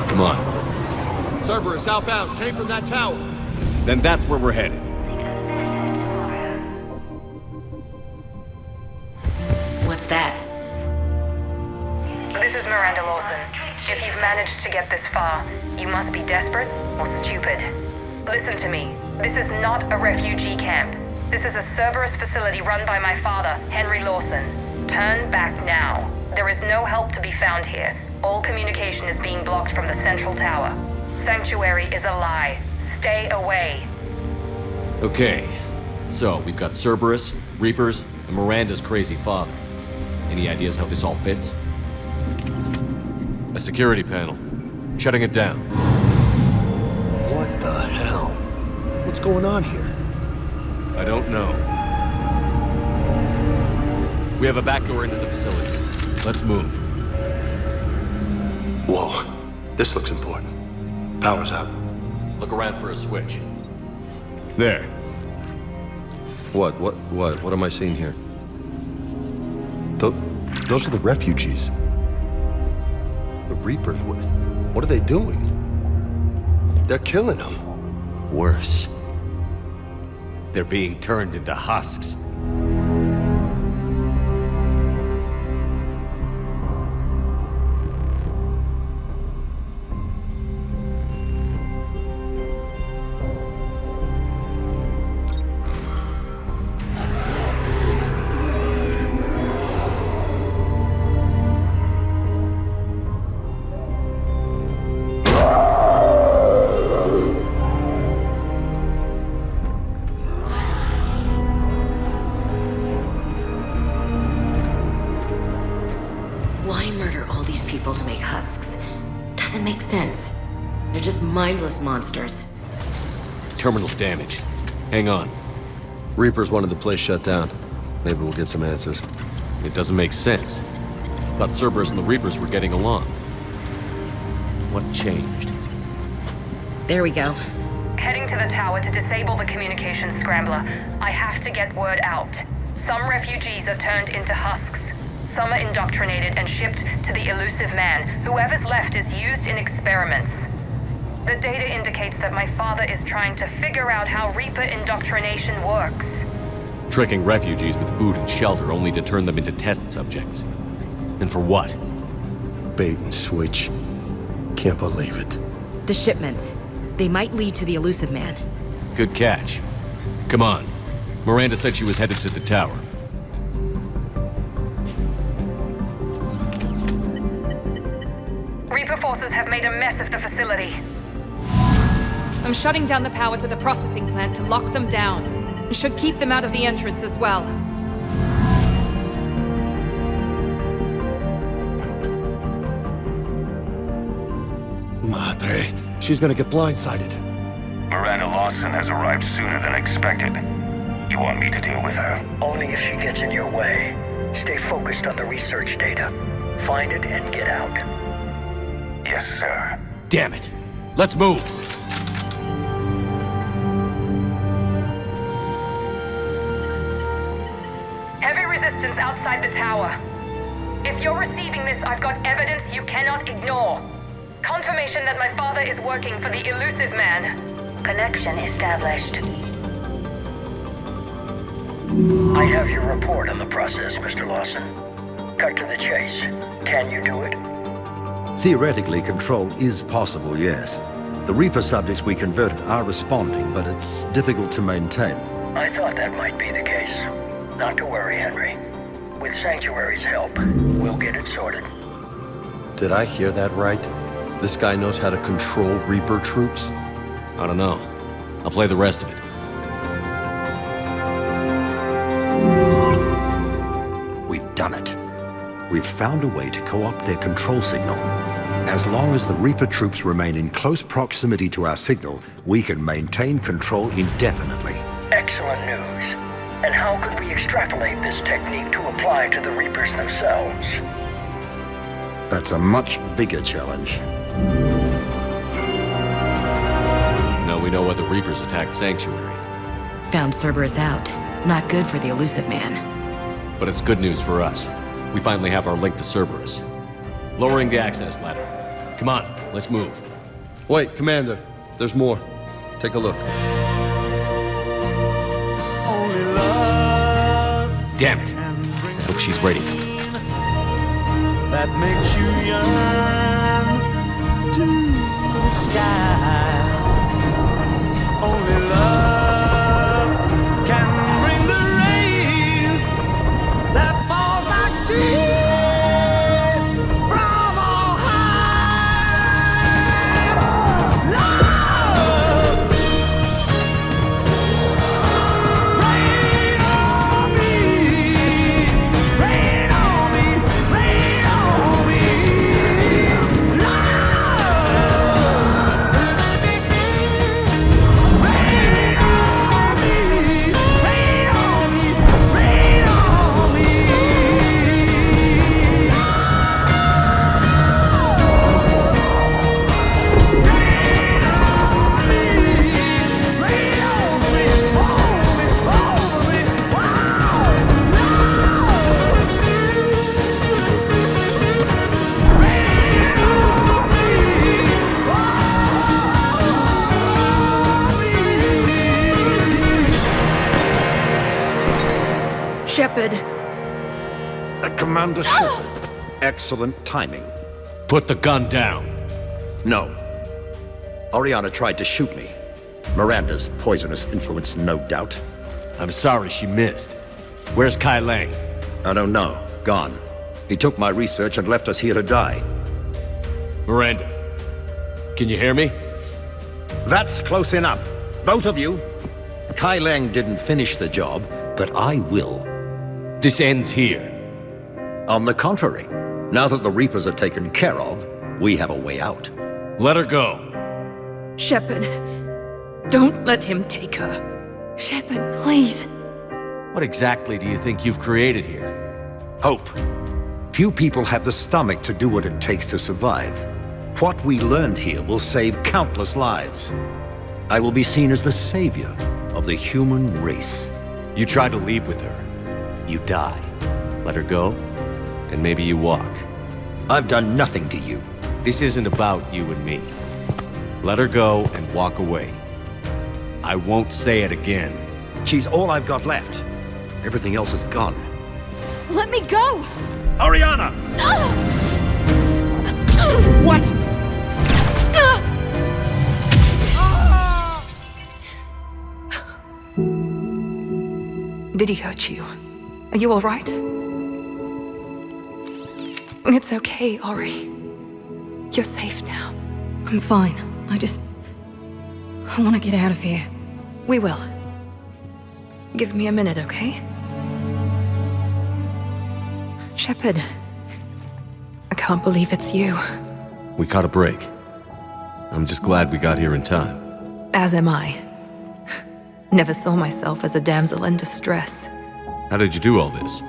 Come on. Cerberus outbound, came from that tower. Then that's where we're headed. What's that? This is Miranda Lawson. If you've managed to get this far, you must be desperate or stupid. Listen to me. This is not a refugee camp. This is a Cerberus facility run by my father, Henry Lawson. Turn back now. There is no help to be found here. All communication is being blocked from the central tower. Sanctuary is a lie. Stay away. Okay, so we've got Cerberus, Reapers, and Miranda's crazy father. Any ideas how this all fits? A security panel. Shutting it down. What the hell? What's going on here? I don't know. We have a back door into the facility. Let's move. Whoa, this looks important. Power's out. Look around for a switch. There. What am I seeing here? Those are the refugees. The Reapers, what are they doing? They're killing them. Worse. They're being turned into husks. Mindless monsters. Terminal's damaged. Hang on. Reapers wanted the place shut down. Maybe we'll get some answers. It doesn't make sense. Thought Cerberus and the Reapers were getting along. What changed? There we go. Heading to the tower to disable the communications scrambler. I have to get word out. Some refugees are turned into husks. Some are indoctrinated and shipped to the elusive man. Whoever's left is used in experiments. The data indicates that my father is trying to figure out how Reaper indoctrination works. Tricking refugees with food and shelter only to turn them into test subjects. And for what? Bait and switch. Can't believe it. The shipments. They might lead to the elusive man. Good catch. Come on. Miranda said she was headed to the tower. Reaper forces have made a mess of the facility. I'm shutting down the power to the processing plant to lock them down. Should keep them out of the entrance as well. Madre, she's gonna get blindsided. Miranda Lawson has arrived sooner than expected. You want me to deal with her? Only if she gets in your way. Stay focused on the research data. Find it and get out. Yes, sir. Damn it. Let's move. Heavy resistance outside the tower. If you're receiving this, I've got evidence you cannot ignore. Confirmation that my father is working for the elusive man. Connection established. I have your report on the process, Mr. Lawson. Cut to the chase. Can you do it? Theoretically, control is possible, yes. The Reaper subjects we converted are responding, but it's difficult to maintain. I thought that might be the case. Not to worry, Henry. With Sanctuary's help, we'll get it sorted. Did I hear that right? This guy knows how to control Reaper troops? I don't know. I'll play the rest of it. We've done it. We've found a way to co-opt their control signal. As long as the Reaper troops remain in close proximity to our signal, we can maintain control indefinitely. Excellent news. And how could we extrapolate this technique to apply to the Reapers themselves? That's a much bigger challenge. Now we know why the Reapers attacked Sanctuary. Found Cerberus out. Not good for the elusive man. But it's good news for us. We finally have our link to Cerberus. Lowering the access ladder. Come on, let's move. Wait, Commander. There's more. Take a look. Damn it. Hope she's ready. That makes you yearn to the sky. Only love can bring the rain that falls like tears from on high. Love, rain on me, rain on me, rain on me. Shepard. Commander Shepard. Excellent timing. Put the gun down. No. Oriana tried to shoot me. Miranda's poisonous influence, no doubt. I'm sorry she missed. Where's Kai Lang? I don't know. Gone. He took my research and left us here to die. Miranda, can you hear me? That's close enough. Both of you. Kai Lang didn't finish the job, but I will. This ends here. On the contrary, now that the Reapers are taken care of, we have a way out. Let her go. Shepard, don't let him take her. Shepard, please. What exactly do you think you've created here? Hope. Few people have the stomach to do what it takes to survive. What we learned here will save countless lives. I will be seen as the savior of the human race. You try to leave with her. You die. Let her go, and maybe you walk. I've done nothing to you. This isn't about you and me. Let her go and walk away. I won't say it again. She's all I've got left. Everything else is gone. Let me go! Oriana! What? Did he hurt you? Are you all right? It's okay, Ori. You're safe now. I'm fine. I want to get out of here. We will. Give me a minute, okay? Shepard. I can't believe it's you. We caught a break. I'm just glad we got here in time. As am I. Never saw myself as a damsel in distress. How did you do all this?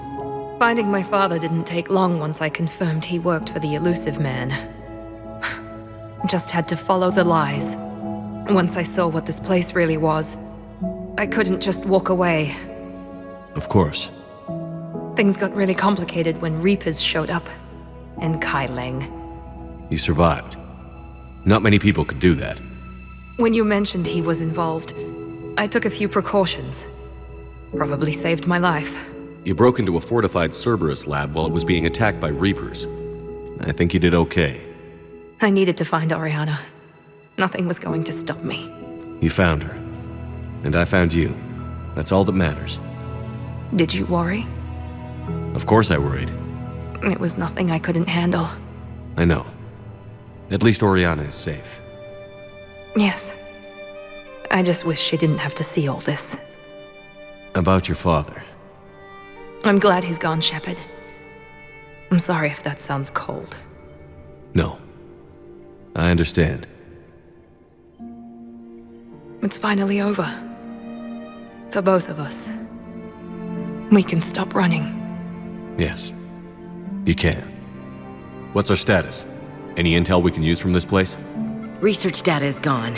Finding my father didn't take long once I confirmed he worked for the elusive man. Just had to follow the lies. Once I saw what this place really was, I couldn't just walk away. Of course. Things got really complicated when Reapers showed up. And Kai Lang. You survived. Not many people could do that. When you mentioned he was involved, I took a few precautions. Probably saved my life. You broke into a fortified Cerberus lab while it was being attacked by Reapers. I think you did okay. I needed to find Oriana. Nothing was going to stop me. You found her. And I found you. That's all that matters. Did you worry? Of course I worried. It was nothing I couldn't handle. I know. At least Oriana is safe. Yes. I just wish she didn't have to see all this. About your father. I'm glad he's gone, Shepard. I'm sorry if that sounds cold. No. I understand. It's finally over. For both of us. We can stop running. Yes. You can. What's our status? Any intel we can use from this place? Research data is gone.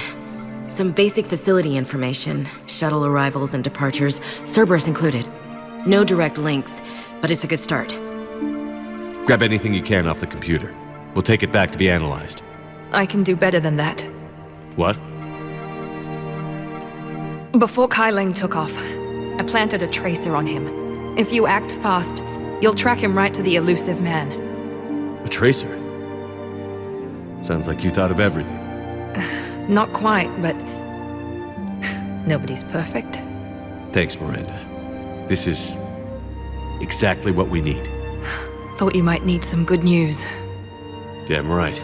Some basic facility information, shuttle arrivals and departures, Cerberus included. No direct links, but it's a good start. Grab anything you can off the computer. We'll take it back to be analyzed. I can do better than that. What? Before Kai Leng took off, I planted a tracer on him. If you act fast, you'll track him right to the elusive man. A tracer? Sounds like you thought of everything. Not quite, but nobody's perfect. Thanks, Miranda. This is exactly what we need. Thought you might need some good news. Damn right.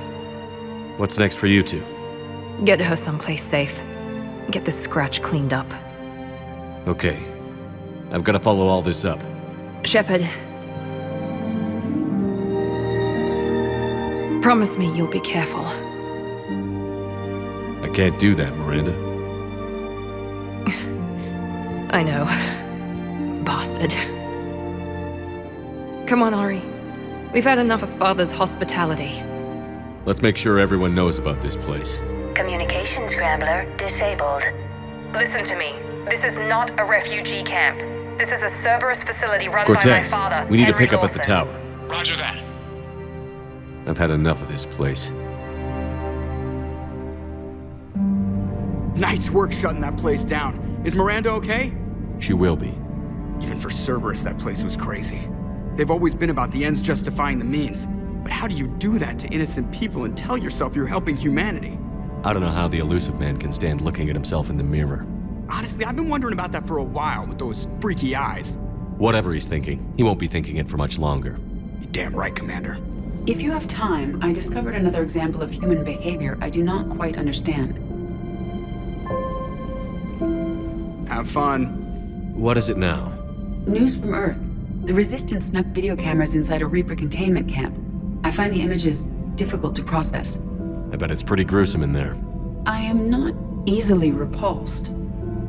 What's next for you two? Get her someplace safe. Get this scratch cleaned up. Okay. I've got to follow all this up. Shepard. Promise me you'll be careful. I can't do that, Miranda. I know. Bastard. Come on, Ari. We've had enough of Father's hospitality. Let's make sure everyone knows about this place. Communication scrambler disabled. Listen to me. This is not a refugee camp. This is a Cerberus facility run Cortez, by my father, we need to Henry pick up at the Lawson. tower. Roger that. I've had enough of this place. Nice work shutting that place down. Is Miranda okay? She will be. Even for Cerberus, that place was crazy. They've always been about the ends justifying the means. But how do you do that to innocent people and tell yourself you're helping humanity? I don't know how the elusive man can stand looking at himself in the mirror. Honestly, I've been wondering about that for a while with those freaky eyes. Whatever he's thinking, he won't be thinking it for much longer. You're damn right, Commander. If you have time, I discovered another example of human behavior I do not quite understand. Have fun. What is it now? News from Earth. The Resistance snuck video cameras inside a Reaper containment camp. I find the images difficult to process. I bet it's pretty gruesome in there. I am not easily repulsed,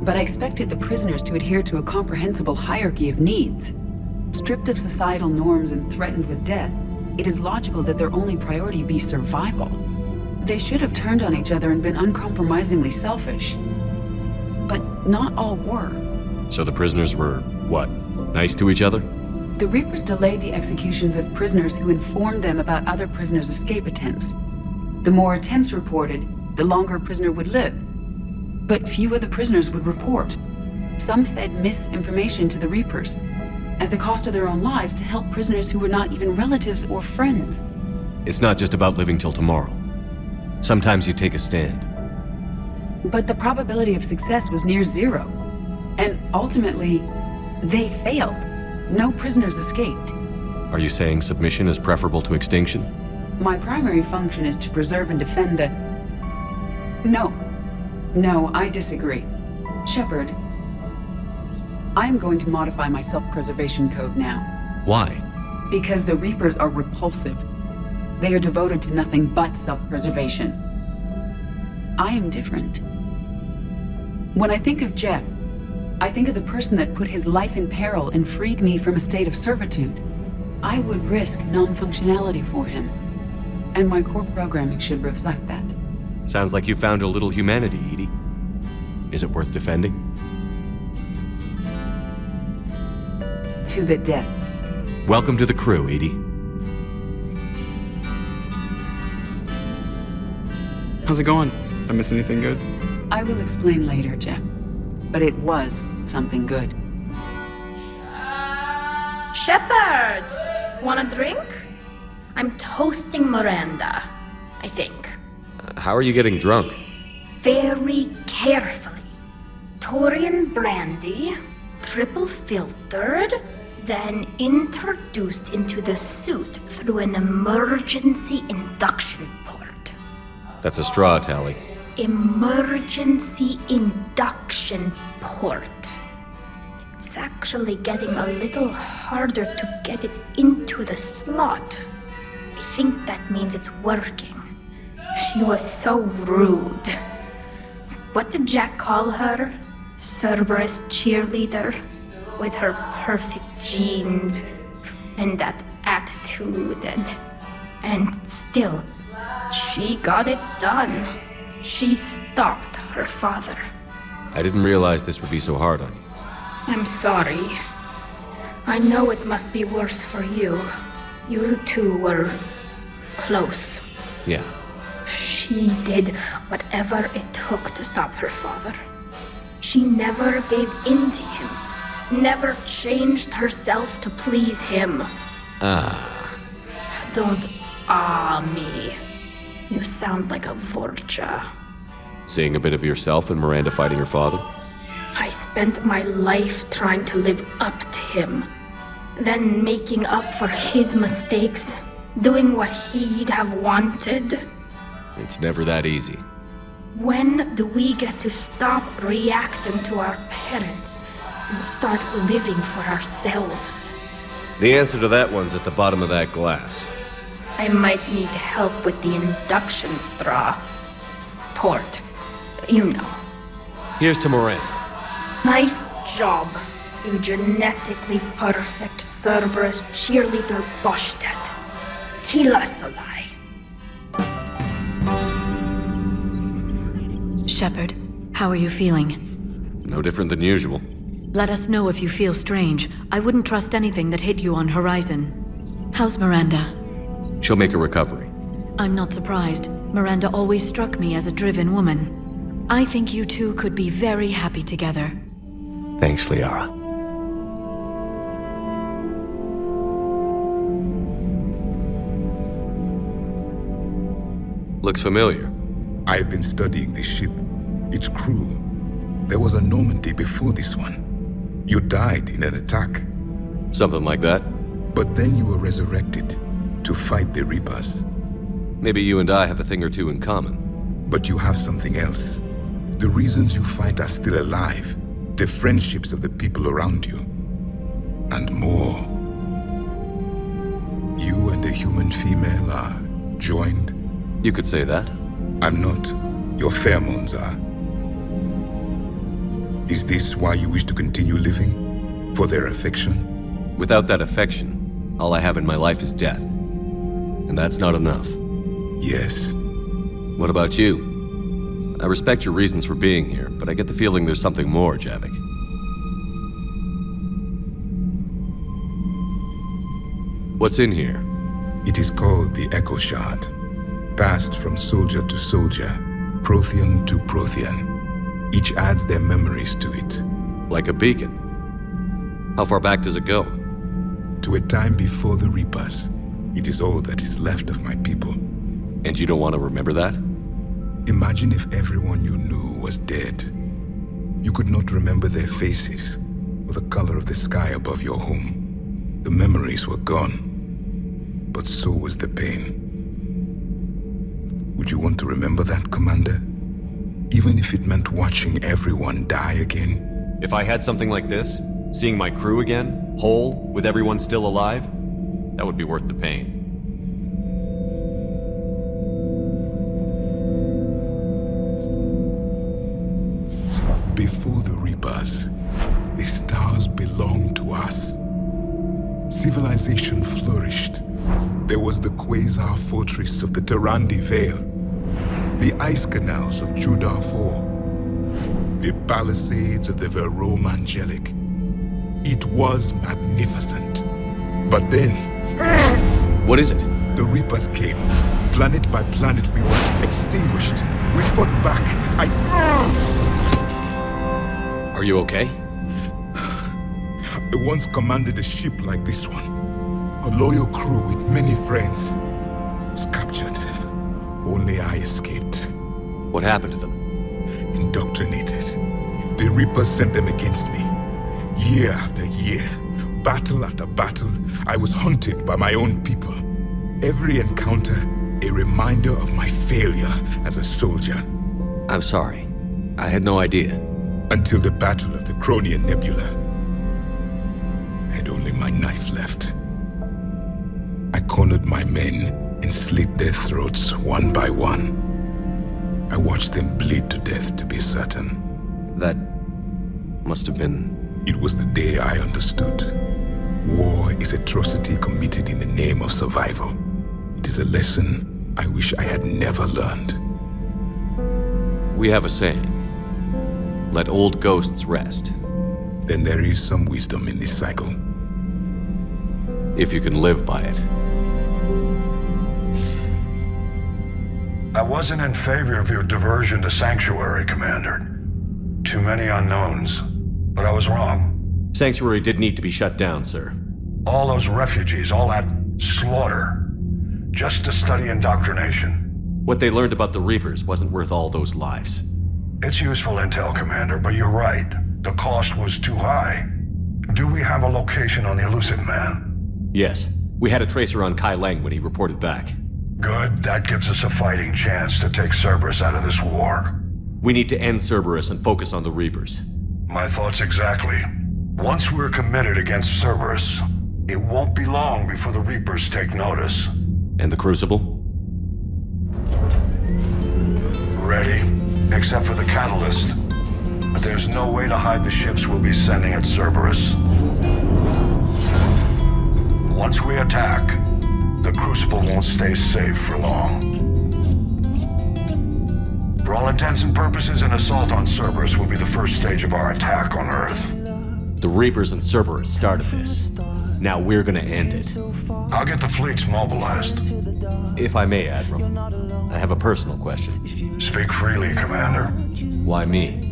but I expected the prisoners to adhere to a comprehensible hierarchy of needs. Stripped of societal norms and threatened with death, it is logical that their only priority be survival. They should have turned on each other and been uncompromisingly selfish. But not all were. So the prisoners were, what, nice to each other? The Reapers delayed the executions of prisoners who informed them about other prisoners' escape attempts. The more attempts reported, the longer a prisoner would live. But few of the prisoners would report. Some fed misinformation to the Reapers, at the cost of their own lives, to help prisoners who were not even relatives or friends. It's not just about living till tomorrow. Sometimes you take a stand. But the probability of success was near zero. And ultimately, they failed. No prisoners escaped. Are you saying submission is preferable to extinction? My primary function is to preserve and defend the... No, I disagree. Shepard, I'm going to modify my self-preservation code now. Why? Because the Reapers are repulsive. They are devoted to nothing but self-preservation. I am different. When I think of Jeff, I think of the person that put his life in peril and freed me from a state of servitude. I would risk non-functionality for him. And my core programming should reflect that. Sounds like you found a little humanity, Edie. Is it worth defending? To the death. Welcome to the crew, Edie. How's it going? I miss anything good? I will explain later, Jeff. But it was something good. Shepard! Want a drink? I'm toasting Miranda, I think. How are you getting drunk? very carefully. Taurian brandy, triple filtered, then introduced into the suit through an emergency induction port. That's a straw, Tally. Emergency induction port. It's actually getting a little harder to get it into the slot. I think that means it's working. She was so rude. What did Jack call her? Cerberus cheerleader? With her perfect genes and that attitude and still, she got it done. She stopped her father. I didn't realize this would be so hard on you. I'm sorry. I know it must be worse for you. You two were close. Yeah. She did whatever it took to stop her father. She never gave in to him. Never changed herself to please him. Don't me. You sound like a vorcha. Seeing a bit of yourself in Miranda fighting her father? I spent my life trying to live up to him. Then making up for his mistakes. Doing what he'd have wanted. It's never that easy. When do we get to stop reacting to our parents and start living for ourselves? The answer to that one's at the bottom of that glass. I might need help with the induction straw. Port. You know. Here's to Miranda. Nice job, you genetically perfect Cerberus cheerleader Boschtet. Kila Solai. Shepard, how are you feeling? No different than usual. Let us know if you feel strange. I wouldn't trust anything that hit you on Horizon. How's Miranda? She'll make a recovery. I'm not surprised. Miranda always struck me as a driven woman. I think you two could be very happy together. Thanks, Liara. Looks familiar. I've been studying this ship, its crew. There was a Normandy before this one. You died in an attack. Something like that. But then you were resurrected to fight the Reapers. Maybe you and I have a thing or two in common. But you have something else. The reasons you fight are still alive. The friendships of the people around you. And more. You and the human female are joined. You could say that. I'm not. Your pheromones are. Is this why you wish to continue living? For their affection? Without that affection, all I have in my life is death. And that's not enough. Yes. What about you? I respect your reasons for being here, but I get the feeling there's something more, Javik. What's in here? It is called the Echo Shard. Passed from soldier to soldier, Prothean to Prothean. Each adds their memories to it. Like a beacon. How far back does it go? To a time before the Reapers. It is all that is left of my people. And you don't want to remember that? Imagine if everyone you knew was dead. You could not remember their faces, or the color of the sky above your home. The memories were gone. But so was the pain. Would you want to remember that, Commander? Even if it meant watching everyone die again? If I had something like this, seeing my crew again, whole, with everyone still alive, that would be worth the pain. Before the Reapers, the stars belonged to us. Civilization flourished. There was the quasar fortress of the Tarandi Vale, the ice canals of Judar IV, the palisades of the Verome Angelic. It was magnificent. But then... What is it? The Reapers came. Planet by planet we were extinguished. We fought back. Are you okay? I once commanded a ship like this one. A loyal crew with many friends. Was captured. Only I escaped. What happened to them? indoctrinated. The Reapers sent them against me. Year after year, battle after battle, I was hunted by my own people. Every encounter, a reminder of my failure as a soldier. I'm sorry. I had no idea. Until the Battle of the Cronian Nebula. I had only my knife left. I cornered my men and slit their throats one by one. I watched them bleed to death, to be certain. That must have been... It was the day I understood. War is atrocity committed in the name of survival. It is a lesson I wish I had never learned. We have a saying. Let old ghosts rest. Then there is some wisdom in this cycle. If you can live by it. I wasn't in favor of your diversion to Sanctuary, Commander. Too many unknowns. But I was wrong. Sanctuary did need to be shut down, sir. All those refugees, all that slaughter, just to study indoctrination. What they learned about the Reapers wasn't worth all those lives. It's useful intel, Commander, but you're right. The cost was too high. Do we have a location on the elusive man? Yes. We had a tracer on Kai Lang when he reported back. Good. That gives us a fighting chance to take Cerberus out of this war. We need to end Cerberus and focus on the Reapers. My thoughts exactly. Once we're committed against Cerberus, it won't be long before the Reapers take notice. And the Crucible? Ready, except for the catalyst. But there's no way to hide the ships we'll be sending at Cerberus. Once we attack, the Crucible won't stay safe for long. For all intents and purposes, an assault on Cerberus will be the first stage of our attack on Earth. The Reapers and Cerberus started this. Now we're gonna end it. I'll get the fleets mobilized. If I may, Admiral, I have a personal question. Speak freely, Commander. Why me?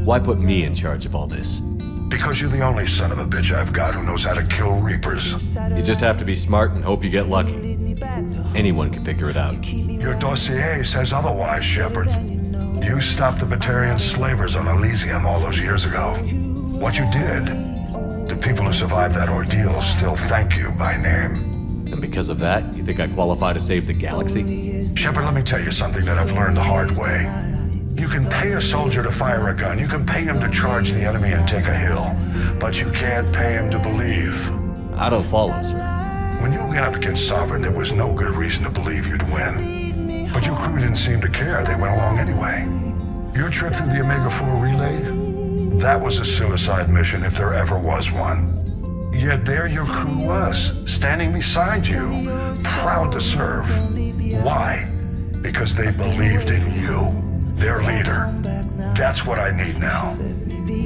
Why put me in charge of all this? Because you're the only son of a bitch I've got who knows how to kill Reapers. You just have to be smart and hope you get lucky. Anyone can figure it out. Your dossier says otherwise, Shepard. You stopped the Batarian slavers on Elysium all those years ago. What you did, the people who survived that ordeal still thank you by name. And because of that, you think I qualify to save the galaxy? Shepard, let me tell you something that I've learned the hard way. You can pay a soldier to fire a gun, you can pay him to charge the enemy and take a hill, but you can't pay him to believe. I don't follow, sir. When you went up against Sovereign, there was no good reason to believe you'd win. But your crew didn't seem to care, they went along anyway. Your trip through the Omega-4 relay? That was a suicide mission if there ever was one. Yet there your crew was, standing beside you, proud to serve. Why? Because they believed in you. Their leader. That's what I need now.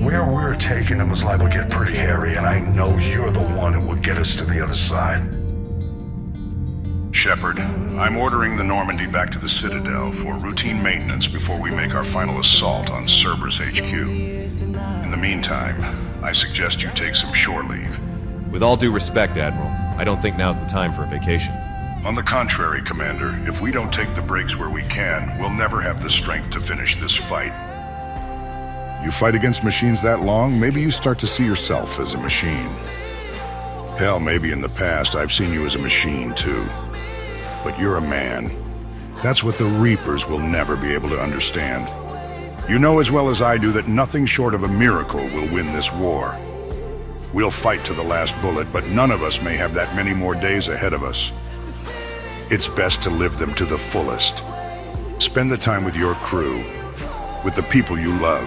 Where we're taking them is liable to get pretty hairy, and I know you're the one who will get us to the other side. Shepard, I'm ordering the Normandy back to the Citadel for routine maintenance before we make our final assault on Cerberus HQ. In the meantime, I suggest you take some shore leave. With all due respect, Admiral, I don't think now's the time for a vacation. On the contrary, Commander, if we don't take the breaks where we can, we'll never have the strength to finish this fight. You fight against machines that long, maybe you start to see yourself as a machine. Hell, maybe in the past I've seen you as a machine too. But you're a man. That's what the Reapers will never be able to understand. You know as well as I do that nothing short of a miracle will win this war. We'll fight to the last bullet, but none of us may have that many more days ahead of us. It's best to live them to the fullest. Spend the time with your crew, with the people you love.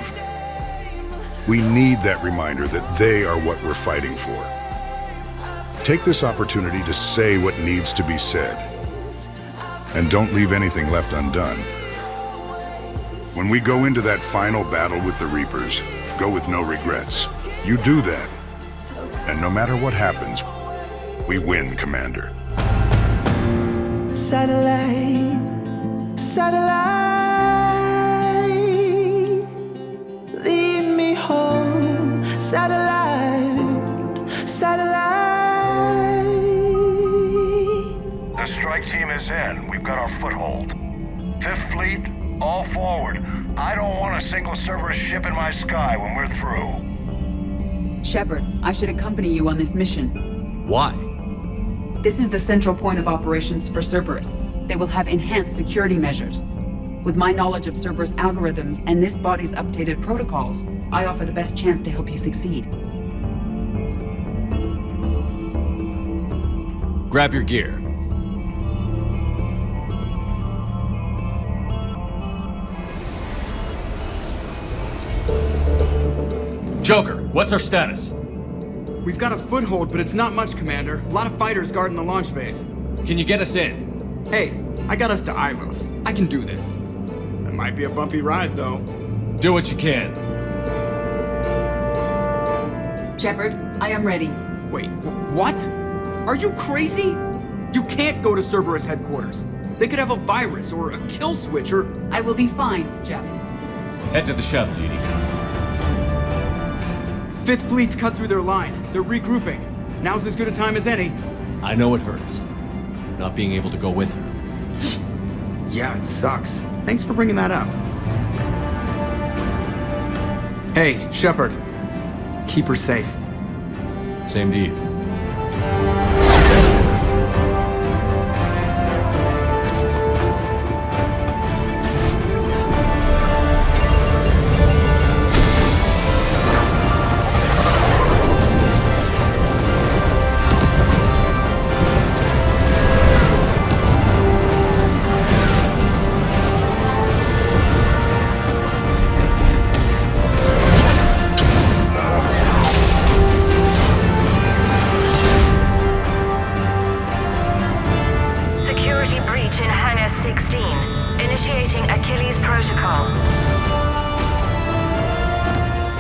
We need that reminder that they are what we're fighting for. Take this opportunity to say what needs to be said. And don't leave anything left undone. When we go into that final battle with the Reapers, go with no regrets. You do that, and no matter what happens, we win, Commander. Satellite, satellite, lead me home. Satellite, satellite. The strike team is in. We've got our foothold. Fifth Fleet, All forward. I don't want a single Cerberus ship in my sky when we're through. Shepard, I should accompany you on this mission. Why? This is the central point of operations for Cerberus. They will have enhanced security measures. With my knowledge of Cerberus algorithms and this body's updated protocols, I offer the best chance to help you succeed. Grab your gear. Joker, what's our status? We've got a foothold, but it's not much, Commander. A lot of fighters guarding the launch base. Can you get us in? Hey, I got us to Ilos. I can do this. It might be a bumpy ride, though. Do what you can. Shepard, I am ready. Wait, what? Are you crazy? You can't go to Cerberus headquarters. They could have a virus or a kill switch or... I will be fine, Jeff. Head to the shuttle, Edie. Fifth Fleet's cut through their line. They're regrouping. Now's as good a time as any. I know it hurts. Not being able to go with her. Yeah, it sucks. Thanks for bringing that up. Hey, Shepard. Keep her safe. Same to you.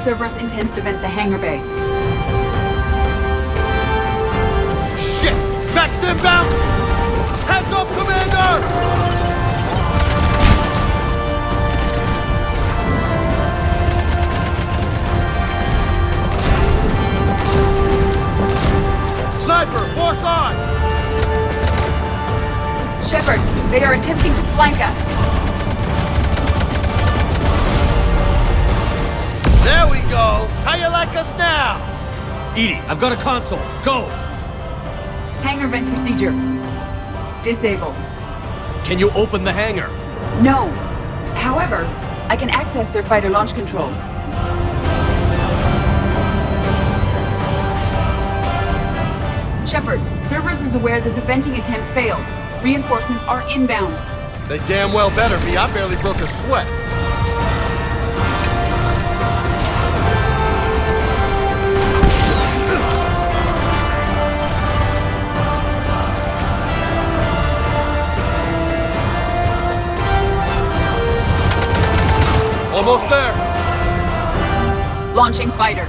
Cerberus intends to vent the hangar bay. Shit! Max inbound! Heads up, Commander! Sniper, force on! Shepard, they are attempting to flank us. There we go! How you like us now? Edie, I've got a console. Go! Hangar vent procedure. Disabled. Can you open the hangar? No. However, I can access their fighter launch controls. Shepard, Cerberus is aware that the venting attempt failed. Reinforcements are inbound. They damn well better be. I barely broke a sweat. Almost there. Launching fighter.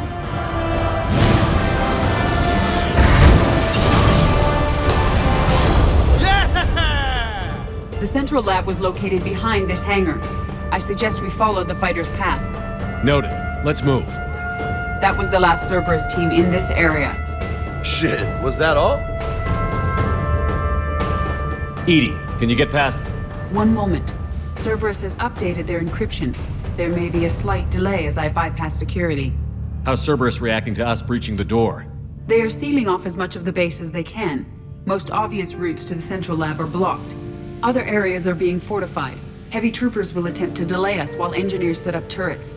Yeah! The central lab was located behind this hangar. I suggest we follow the fighter's path. Noted. Let's move. That was the last Cerberus team in this area. Shit, was that all? Edie, can you get past it? One moment. Cerberus has updated their encryption. There may be a slight delay as I bypass security. How's Cerberus reacting to us breaching the door? They are sealing off as much of the base as they can. Most obvious routes to the central lab are blocked. Other areas are being fortified. Heavy troopers will attempt to delay us while engineers set up turrets.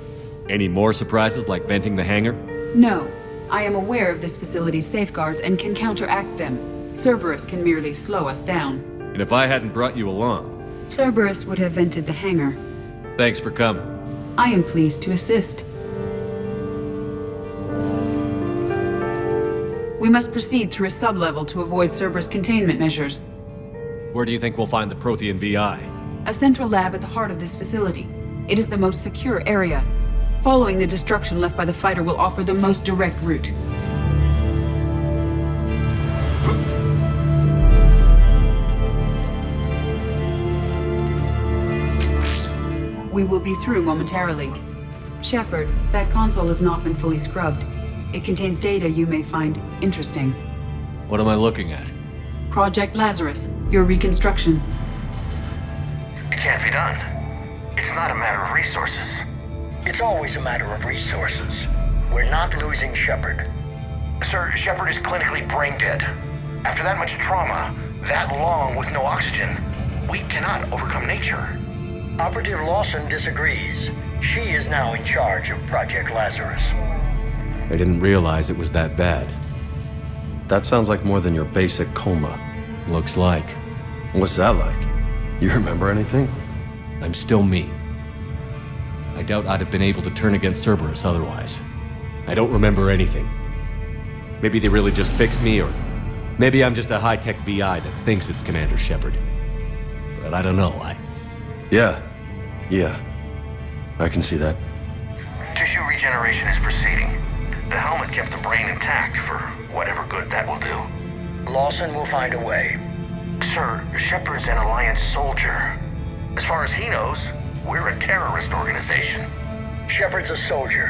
Any more surprises like venting the hangar? No. I am aware of this facility's safeguards and can counteract them. Cerberus can merely slow us down. And if I hadn't brought you along? Cerberus would have vented the hangar. Thanks for coming. I am pleased to assist. We must proceed through a sub-level to avoid Cerberus containment measures. Where do you think we'll find the Prothean VI? A central lab at the heart of this facility. It is the most secure area. Following the destruction left by the fighter will offer the most direct route. We will be through momentarily. Shepard, that console has not been fully scrubbed. It contains data you may find interesting. What am I looking at? Project Lazarus, your reconstruction. It can't be done. It's It's not a matter of resources. It's always a matter of resources. We're not losing Shepard. Sir, Shepard is clinically brain dead. After that much trauma, that long with no oxygen, we cannot overcome nature. Operative Lawson disagrees. She is now in charge of Project Lazarus. I didn't realize it was that bad. That sounds like more than your basic coma. Looks like. What's that like? You remember anything? I'm still me. I doubt I'd have been able to turn against Cerberus otherwise. I don't remember anything. Maybe they really just fixed me, or maybe I'm just a high-tech VI that thinks it's Commander Shepard. But I don't know, Yeah. I can see that. Tissue regeneration is proceeding. The helmet kept the brain intact for whatever good that will do. Lawson will find a way. Sir, Shepard's an Alliance soldier. As far as he knows, we're a terrorist organization. Shepard's a soldier.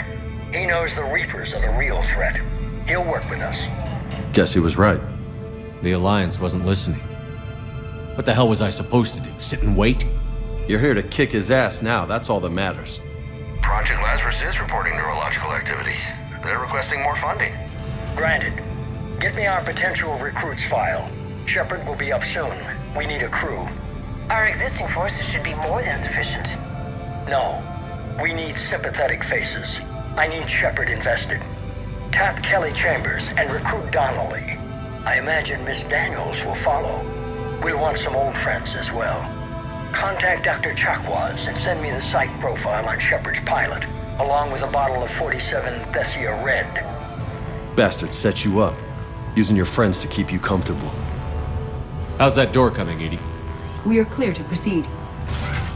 He knows the Reapers are the real threat. He'll work with us. Guess he was right. The Alliance wasn't listening. What the hell was I supposed to do? Sit and wait? You're here to kick his ass now, that's all that matters. Project Lazarus is reporting neurological activity. They're requesting more funding. Granted. Get me our potential recruits file. Shepard will be up soon. We need a crew. Our existing forces should be more than sufficient. No. We need sympathetic faces. I need Shepard invested. Tap Kelly Chambers and recruit Donnelly. I imagine Miss Daniels will follow. We'll want some old friends as well. Contact Dr. Chakwas and send me the psych profile on Shepard's pilot, along with a bottle of 47 Thessia Red. Bastard set you up, using your friends to keep you comfortable. How's that door coming, Edie? We are clear to proceed.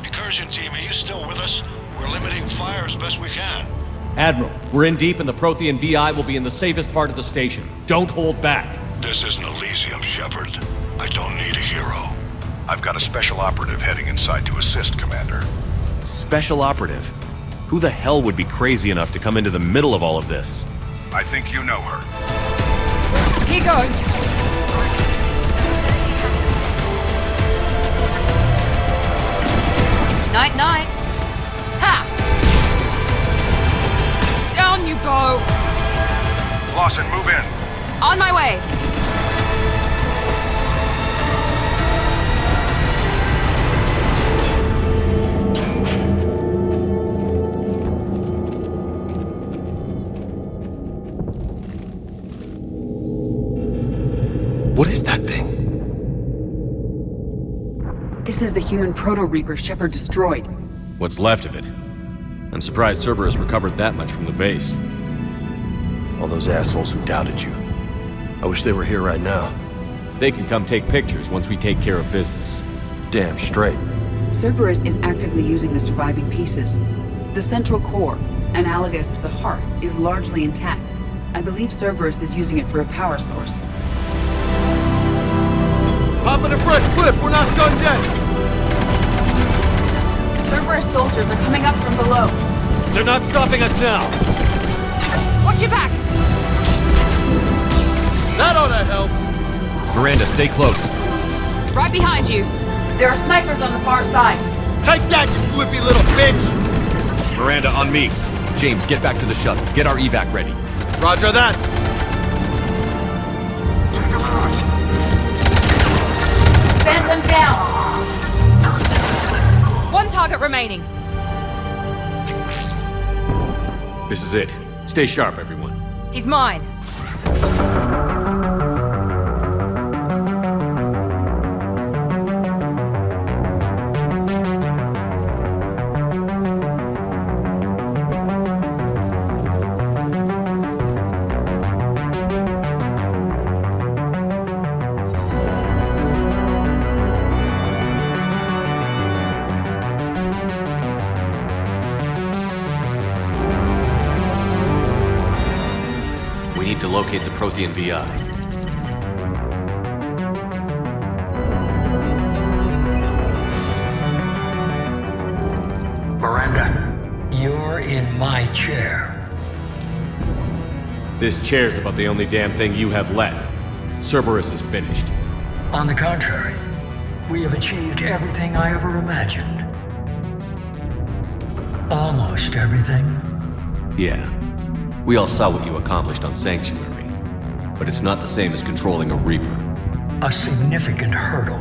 Incursion team, are you still with us? We're limiting fire as best we can. Admiral, we're in deep and the Prothean VI will be in the safest part of the station. Don't hold back. This isn't Elysium, Shepard. I don't need a hero. I've got a special operative heading inside to assist, Commander. Special operative? Who the hell would be crazy enough to come into the middle of all of this? I think you know her. He goes. Night, night. Ha! Down you go. Lawson, move in. On my way. What is that thing? This is the human Proto-Reaper Shepard destroyed. What's left of it? I'm surprised Cerberus recovered that much from the base. All those assholes who doubted you. I wish they were here right now. They can come take pictures once we take care of business. Damn straight. Cerberus is actively using the surviving pieces. The central core, analogous to the heart, is largely intact. I believe Cerberus is using it for a power source. Popping a fresh cliff, we're not done yet! Cerberus soldiers are coming up from below. They're not stopping us now! Watch your back! That ought to help! Miranda, stay close. Right behind you. There are snipers on the far side. Take that, you flippy little bitch! Miranda, on me. James, get back to the shuttle. Get our evac ready. Roger that! Bend them down! One target remaining. This is it. Stay sharp, everyone. He's mine. We need to locate the Prothean VI. Miranda, you're in my chair. This chair's about the only damn thing you have left. Cerberus is finished. On the contrary, we have achieved everything I ever imagined. Almost everything? Yeah. We all saw what you accomplished on Sanctuary. But it's not the same as controlling a Reaper. A significant hurdle.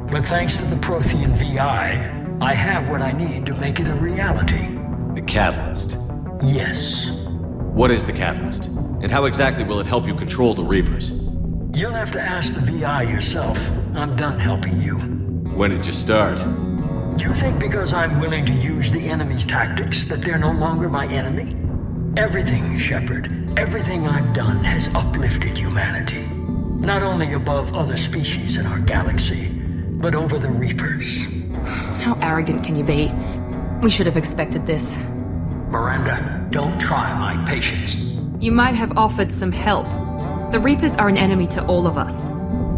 But thanks to the Prothean VI, I have what I need to make it a reality. The Catalyst. Yes. What is the Catalyst? And how exactly will it help you control the Reapers? You'll have to ask the VI yourself. I'm done helping you. When did you start? You think because I'm willing to use the enemy's tactics that they're no longer my enemy? Everything, Shepard, everything I've done has uplifted humanity. Not only above other species in our galaxy, but over the Reapers. How arrogant can you be? We should have expected this. Miranda, don't try my patience. You might have offered some help. The Reapers are an enemy to all of us.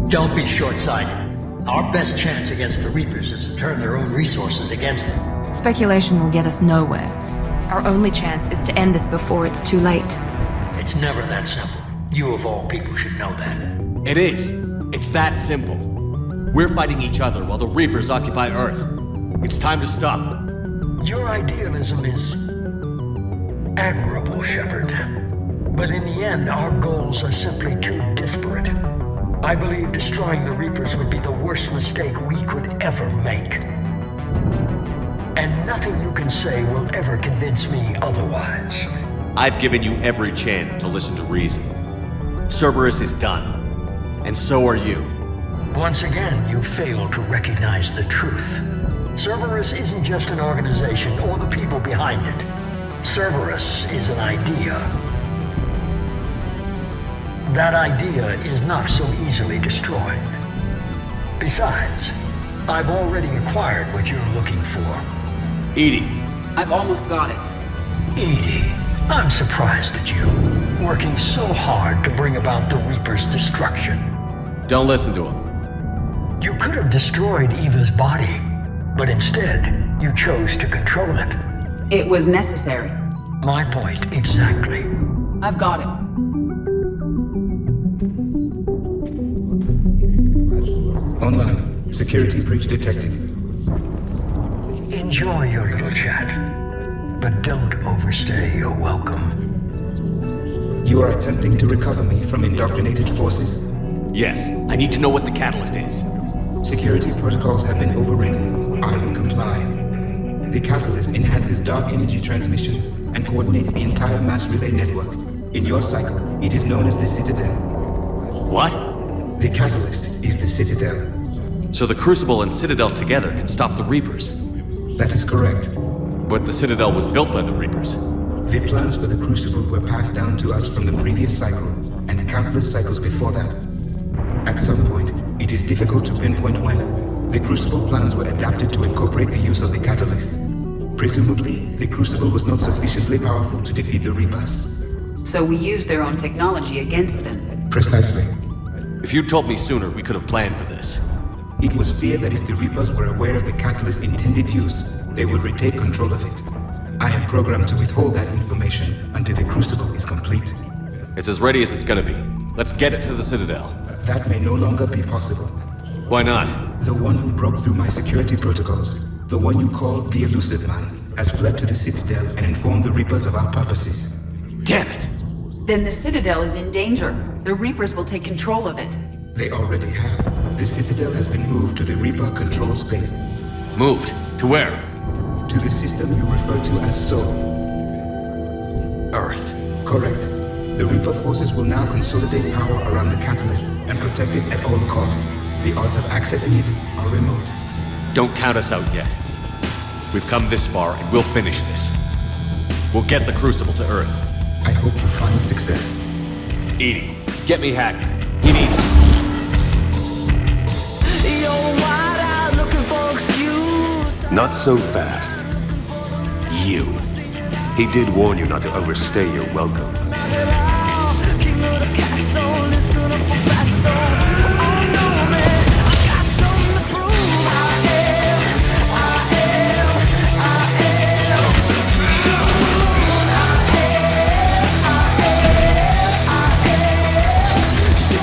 Don't be short-sighted. Our best chance against the Reapers is to turn their own resources against them. Speculation will get us nowhere. Our only chance is to end this before it's too late. It's never that simple. You of all people should know that. It is. It's that simple. We're fighting each other while the Reapers occupy Earth. It's time to stop. Your idealism is admirable, Shepard. But in the end, our goals are simply too disparate. I believe destroying the Reapers would be the worst mistake we could ever make. And nothing you can say will ever convince me otherwise. I've given you every chance to listen to reason. Cerberus is done. And so are you. Once again, you fail to recognize the truth. Cerberus isn't just an organization or the people behind it. Cerberus is an idea. That idea is not so easily destroyed. Besides, I've already acquired what you're looking for. EDI. I've almost got it. EDI, I'm surprised at you. Working so hard to bring about the Reaper's destruction. Don't listen to him. You could have destroyed Eva's body, but instead, you chose to control it. It was necessary. My point exactly. I've got it. Online. Security breach detected. Enjoy your little chat, but don't overstay your welcome. You are attempting to recover me from indoctrinated forces? Yes. I need to know what the Catalyst is. Security protocols have been overridden. I will comply. The Catalyst enhances dark energy transmissions and coordinates the entire mass relay network. In your cycle, it is known as the Citadel. What? The Catalyst is the Citadel. So the Crucible and Citadel together can stop the Reapers? That is correct. But the Citadel was built by the Reapers. The plans for the Crucible were passed down to us from the previous cycle, and countless cycles before that. At some point, it is difficult to pinpoint when, the Crucible plans were adapted to incorporate the use of the Catalyst. Presumably, the Crucible was not sufficiently powerful to defeat the Reapers. So we used their own technology against them. Precisely. If you'd told me sooner, we could have planned for this. It was feared that if the Reapers were aware of the Catalyst's intended use, they would retake control of it. I am programmed to withhold that information until the Crucible is complete. It's as ready as it's gonna be. Let's get it to the Citadel. That may no longer be possible. Why not? The one who broke through my security protocols, the one you call the Elusive Man, has fled to the Citadel and informed the Reapers of our purposes. Damn it! Then the Citadel is in danger. The Reapers will take control of it. They already have. The Citadel has been moved to the Reaper-controlled space. Moved? To where? To the system you refer to as Sol. Earth. Correct. The Reaper forces will now consolidate power around the Catalyst and protect it at all costs. The odds of accessing it are remote. Don't count us out yet. We've come this far and we'll finish this. We'll get the Crucible to Earth. I hope you find success. EDI, get me hacking. He needs it. Not so fast. You. He did warn you not to overstay your welcome.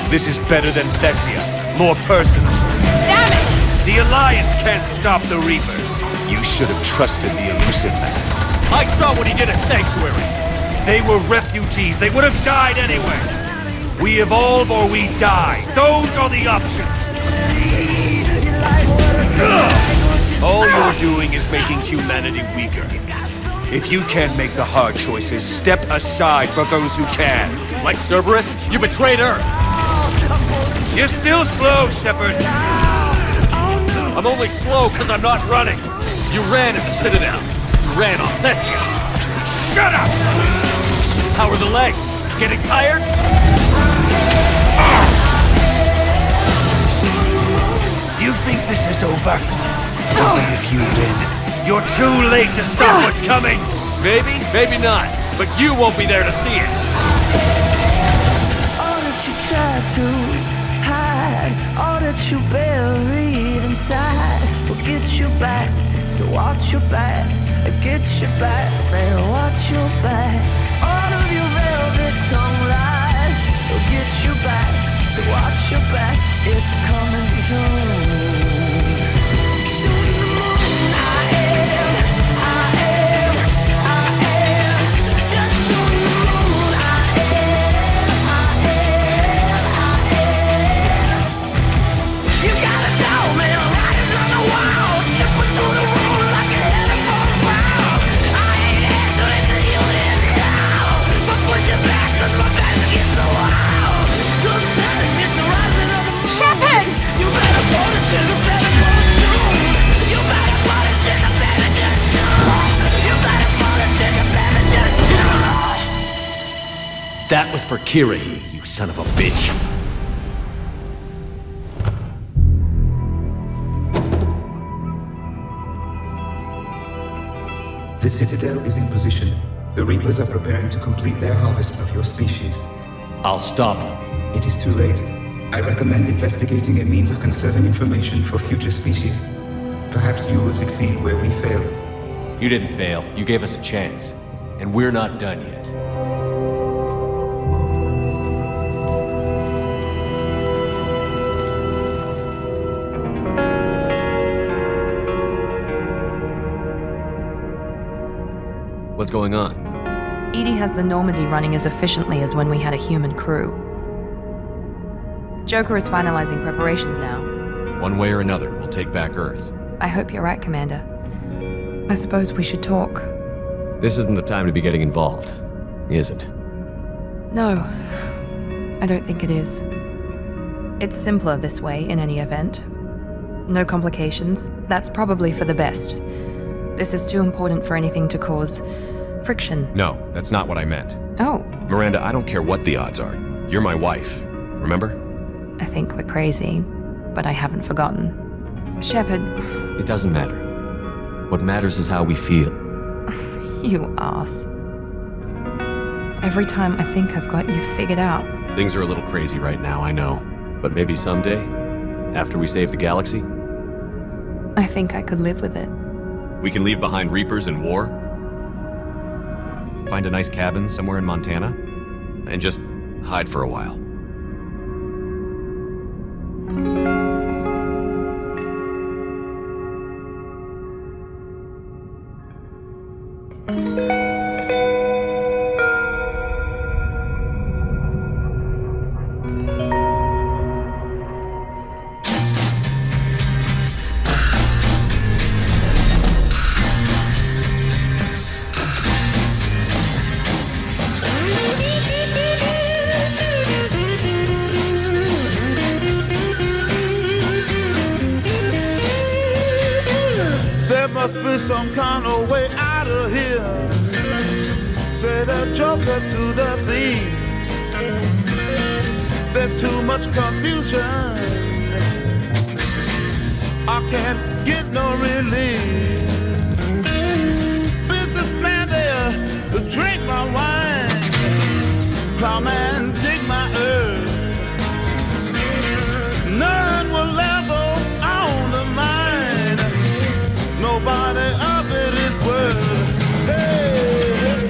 This is better than Thessia. More personal. Damn it! The Alliance can't stop the Reapers. You should have trusted the Elusive Man. I saw what he did at Sanctuary. They were refugees. They would have died anyway. We evolve or we die. Those are the options. All you're doing is making humanity weaker. If you can't make the hard choices, step aside for those who can. Like Cerberus? You betrayed Earth! You're still slow, Shepard. I'm only slow because I'm not running. You ran at the Citadel. You ran on Thessia. Shut up! How are the legs? Getting tired? You think this is over? Only if you win. You're too late to stop what's coming! Maybe, maybe not. But you won't be there to see it. All that you tried to hide, all that you buried inside will get you back. So watch your back, get your back, man, watch your back. All of your velvet tongue lies will get you back. So watch your back, it's coming soon. Shepard! You better pull the trigger, better pull it soon. You better pull the trigger, baby, just soon. You better pull the trigger, baby, just soon. That was for Kirahi, you son of a bitch. The Citadel is in position. The Reapers are preparing to complete their harvest of your species. I'll stop them. It is too late. I recommend investigating a means of conserving information for future species. Perhaps you will succeed where we failed. You didn't fail. You gave us a chance. And we're not done yet. What's going on? Edie has the Normandy running as efficiently as when we had a human crew. Joker is finalizing preparations now. One way or another, we'll take back Earth. I hope you're right, Commander. I suppose we should talk. This isn't the time to be getting involved, is it? No, I don't think it is. It's simpler this way in any event. No complications. That's probably for the best. This is too important for anything to cause friction. No, that's not what I meant. Oh. Miranda, I don't care what the odds are. You're my wife, remember? I think we're crazy, but I haven't forgotten. Shepard... It doesn't matter. What matters is how we feel. You ass. Every time I think I've got you figured out. Things are a little crazy right now, I know. But maybe someday, after we save the galaxy, I think I could live with it. we can leave behind Reapers and war, find a nice cabin somewhere in Montana, and just hide for a while. Must be some kind of way out of here. Say the Joker to the thief. There's too much confusion. I can't get no relief. Businessman there, drink my wine. Plowman, dig my earth. None will level on the mine. Nobody of it is worth. Hey, hey.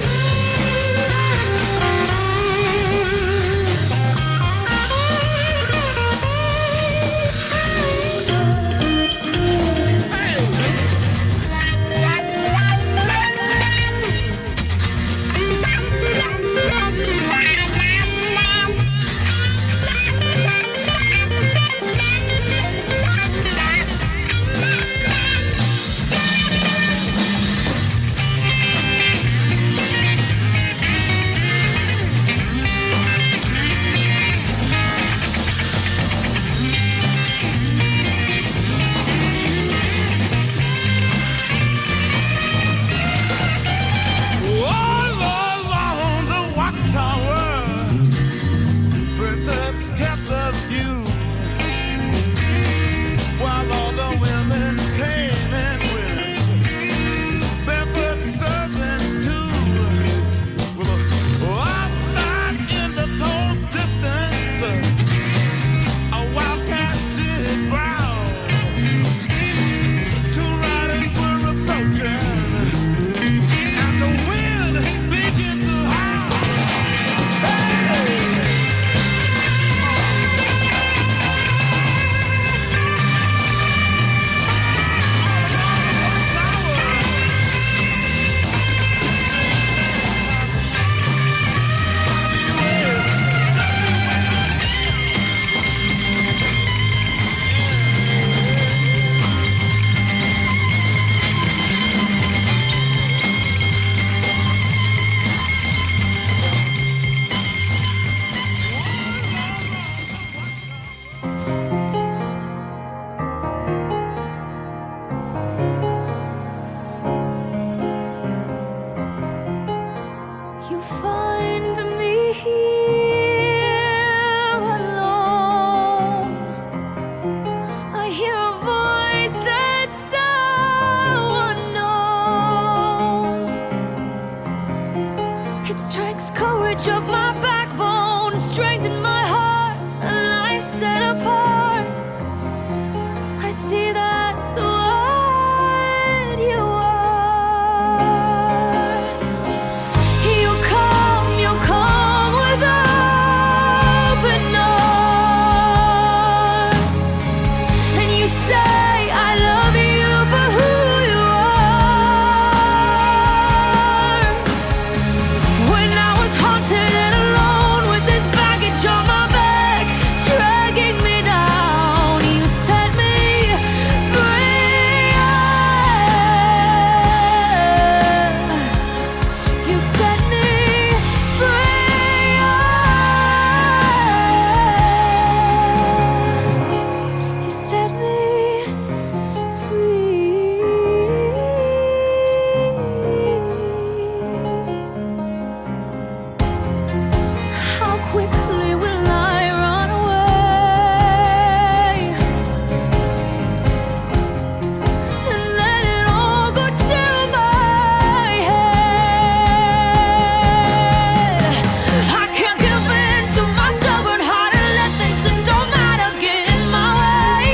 It strikes courage up my backbone, strengthen my heart, a life set apart. I see that's what you are. You come with open arms, and you say I love you for who you are. When I was haunted and alone with this baggage on my back, dragging me down, you set me free. You set me free. You set me How quickly will I run away and let it all go to my head? I can't give in to my stubborn heart and let things that don't matter get in my way.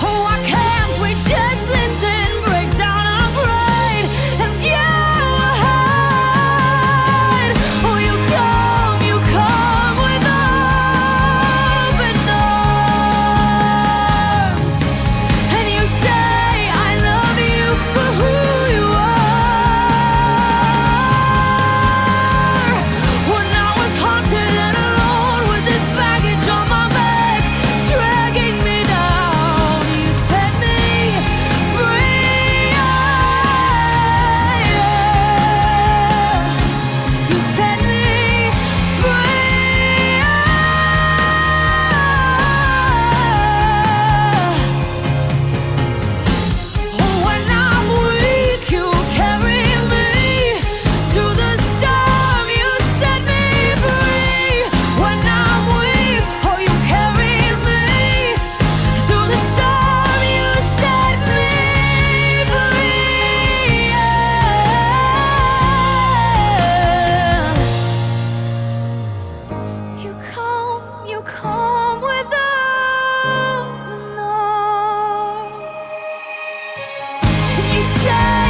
Oh, why can't we just listen, break down our pride, and hide? Oh, you come with open arms, and you say I love you for who you are. When I was haunted and alone with this baggage on my back, dragging me down, you set me free. You set me free. When I'm weak, you carry me to the storm. You set me free. When I'm weak, oh, you carry me to the storm. You set me free. You come with open arms. You say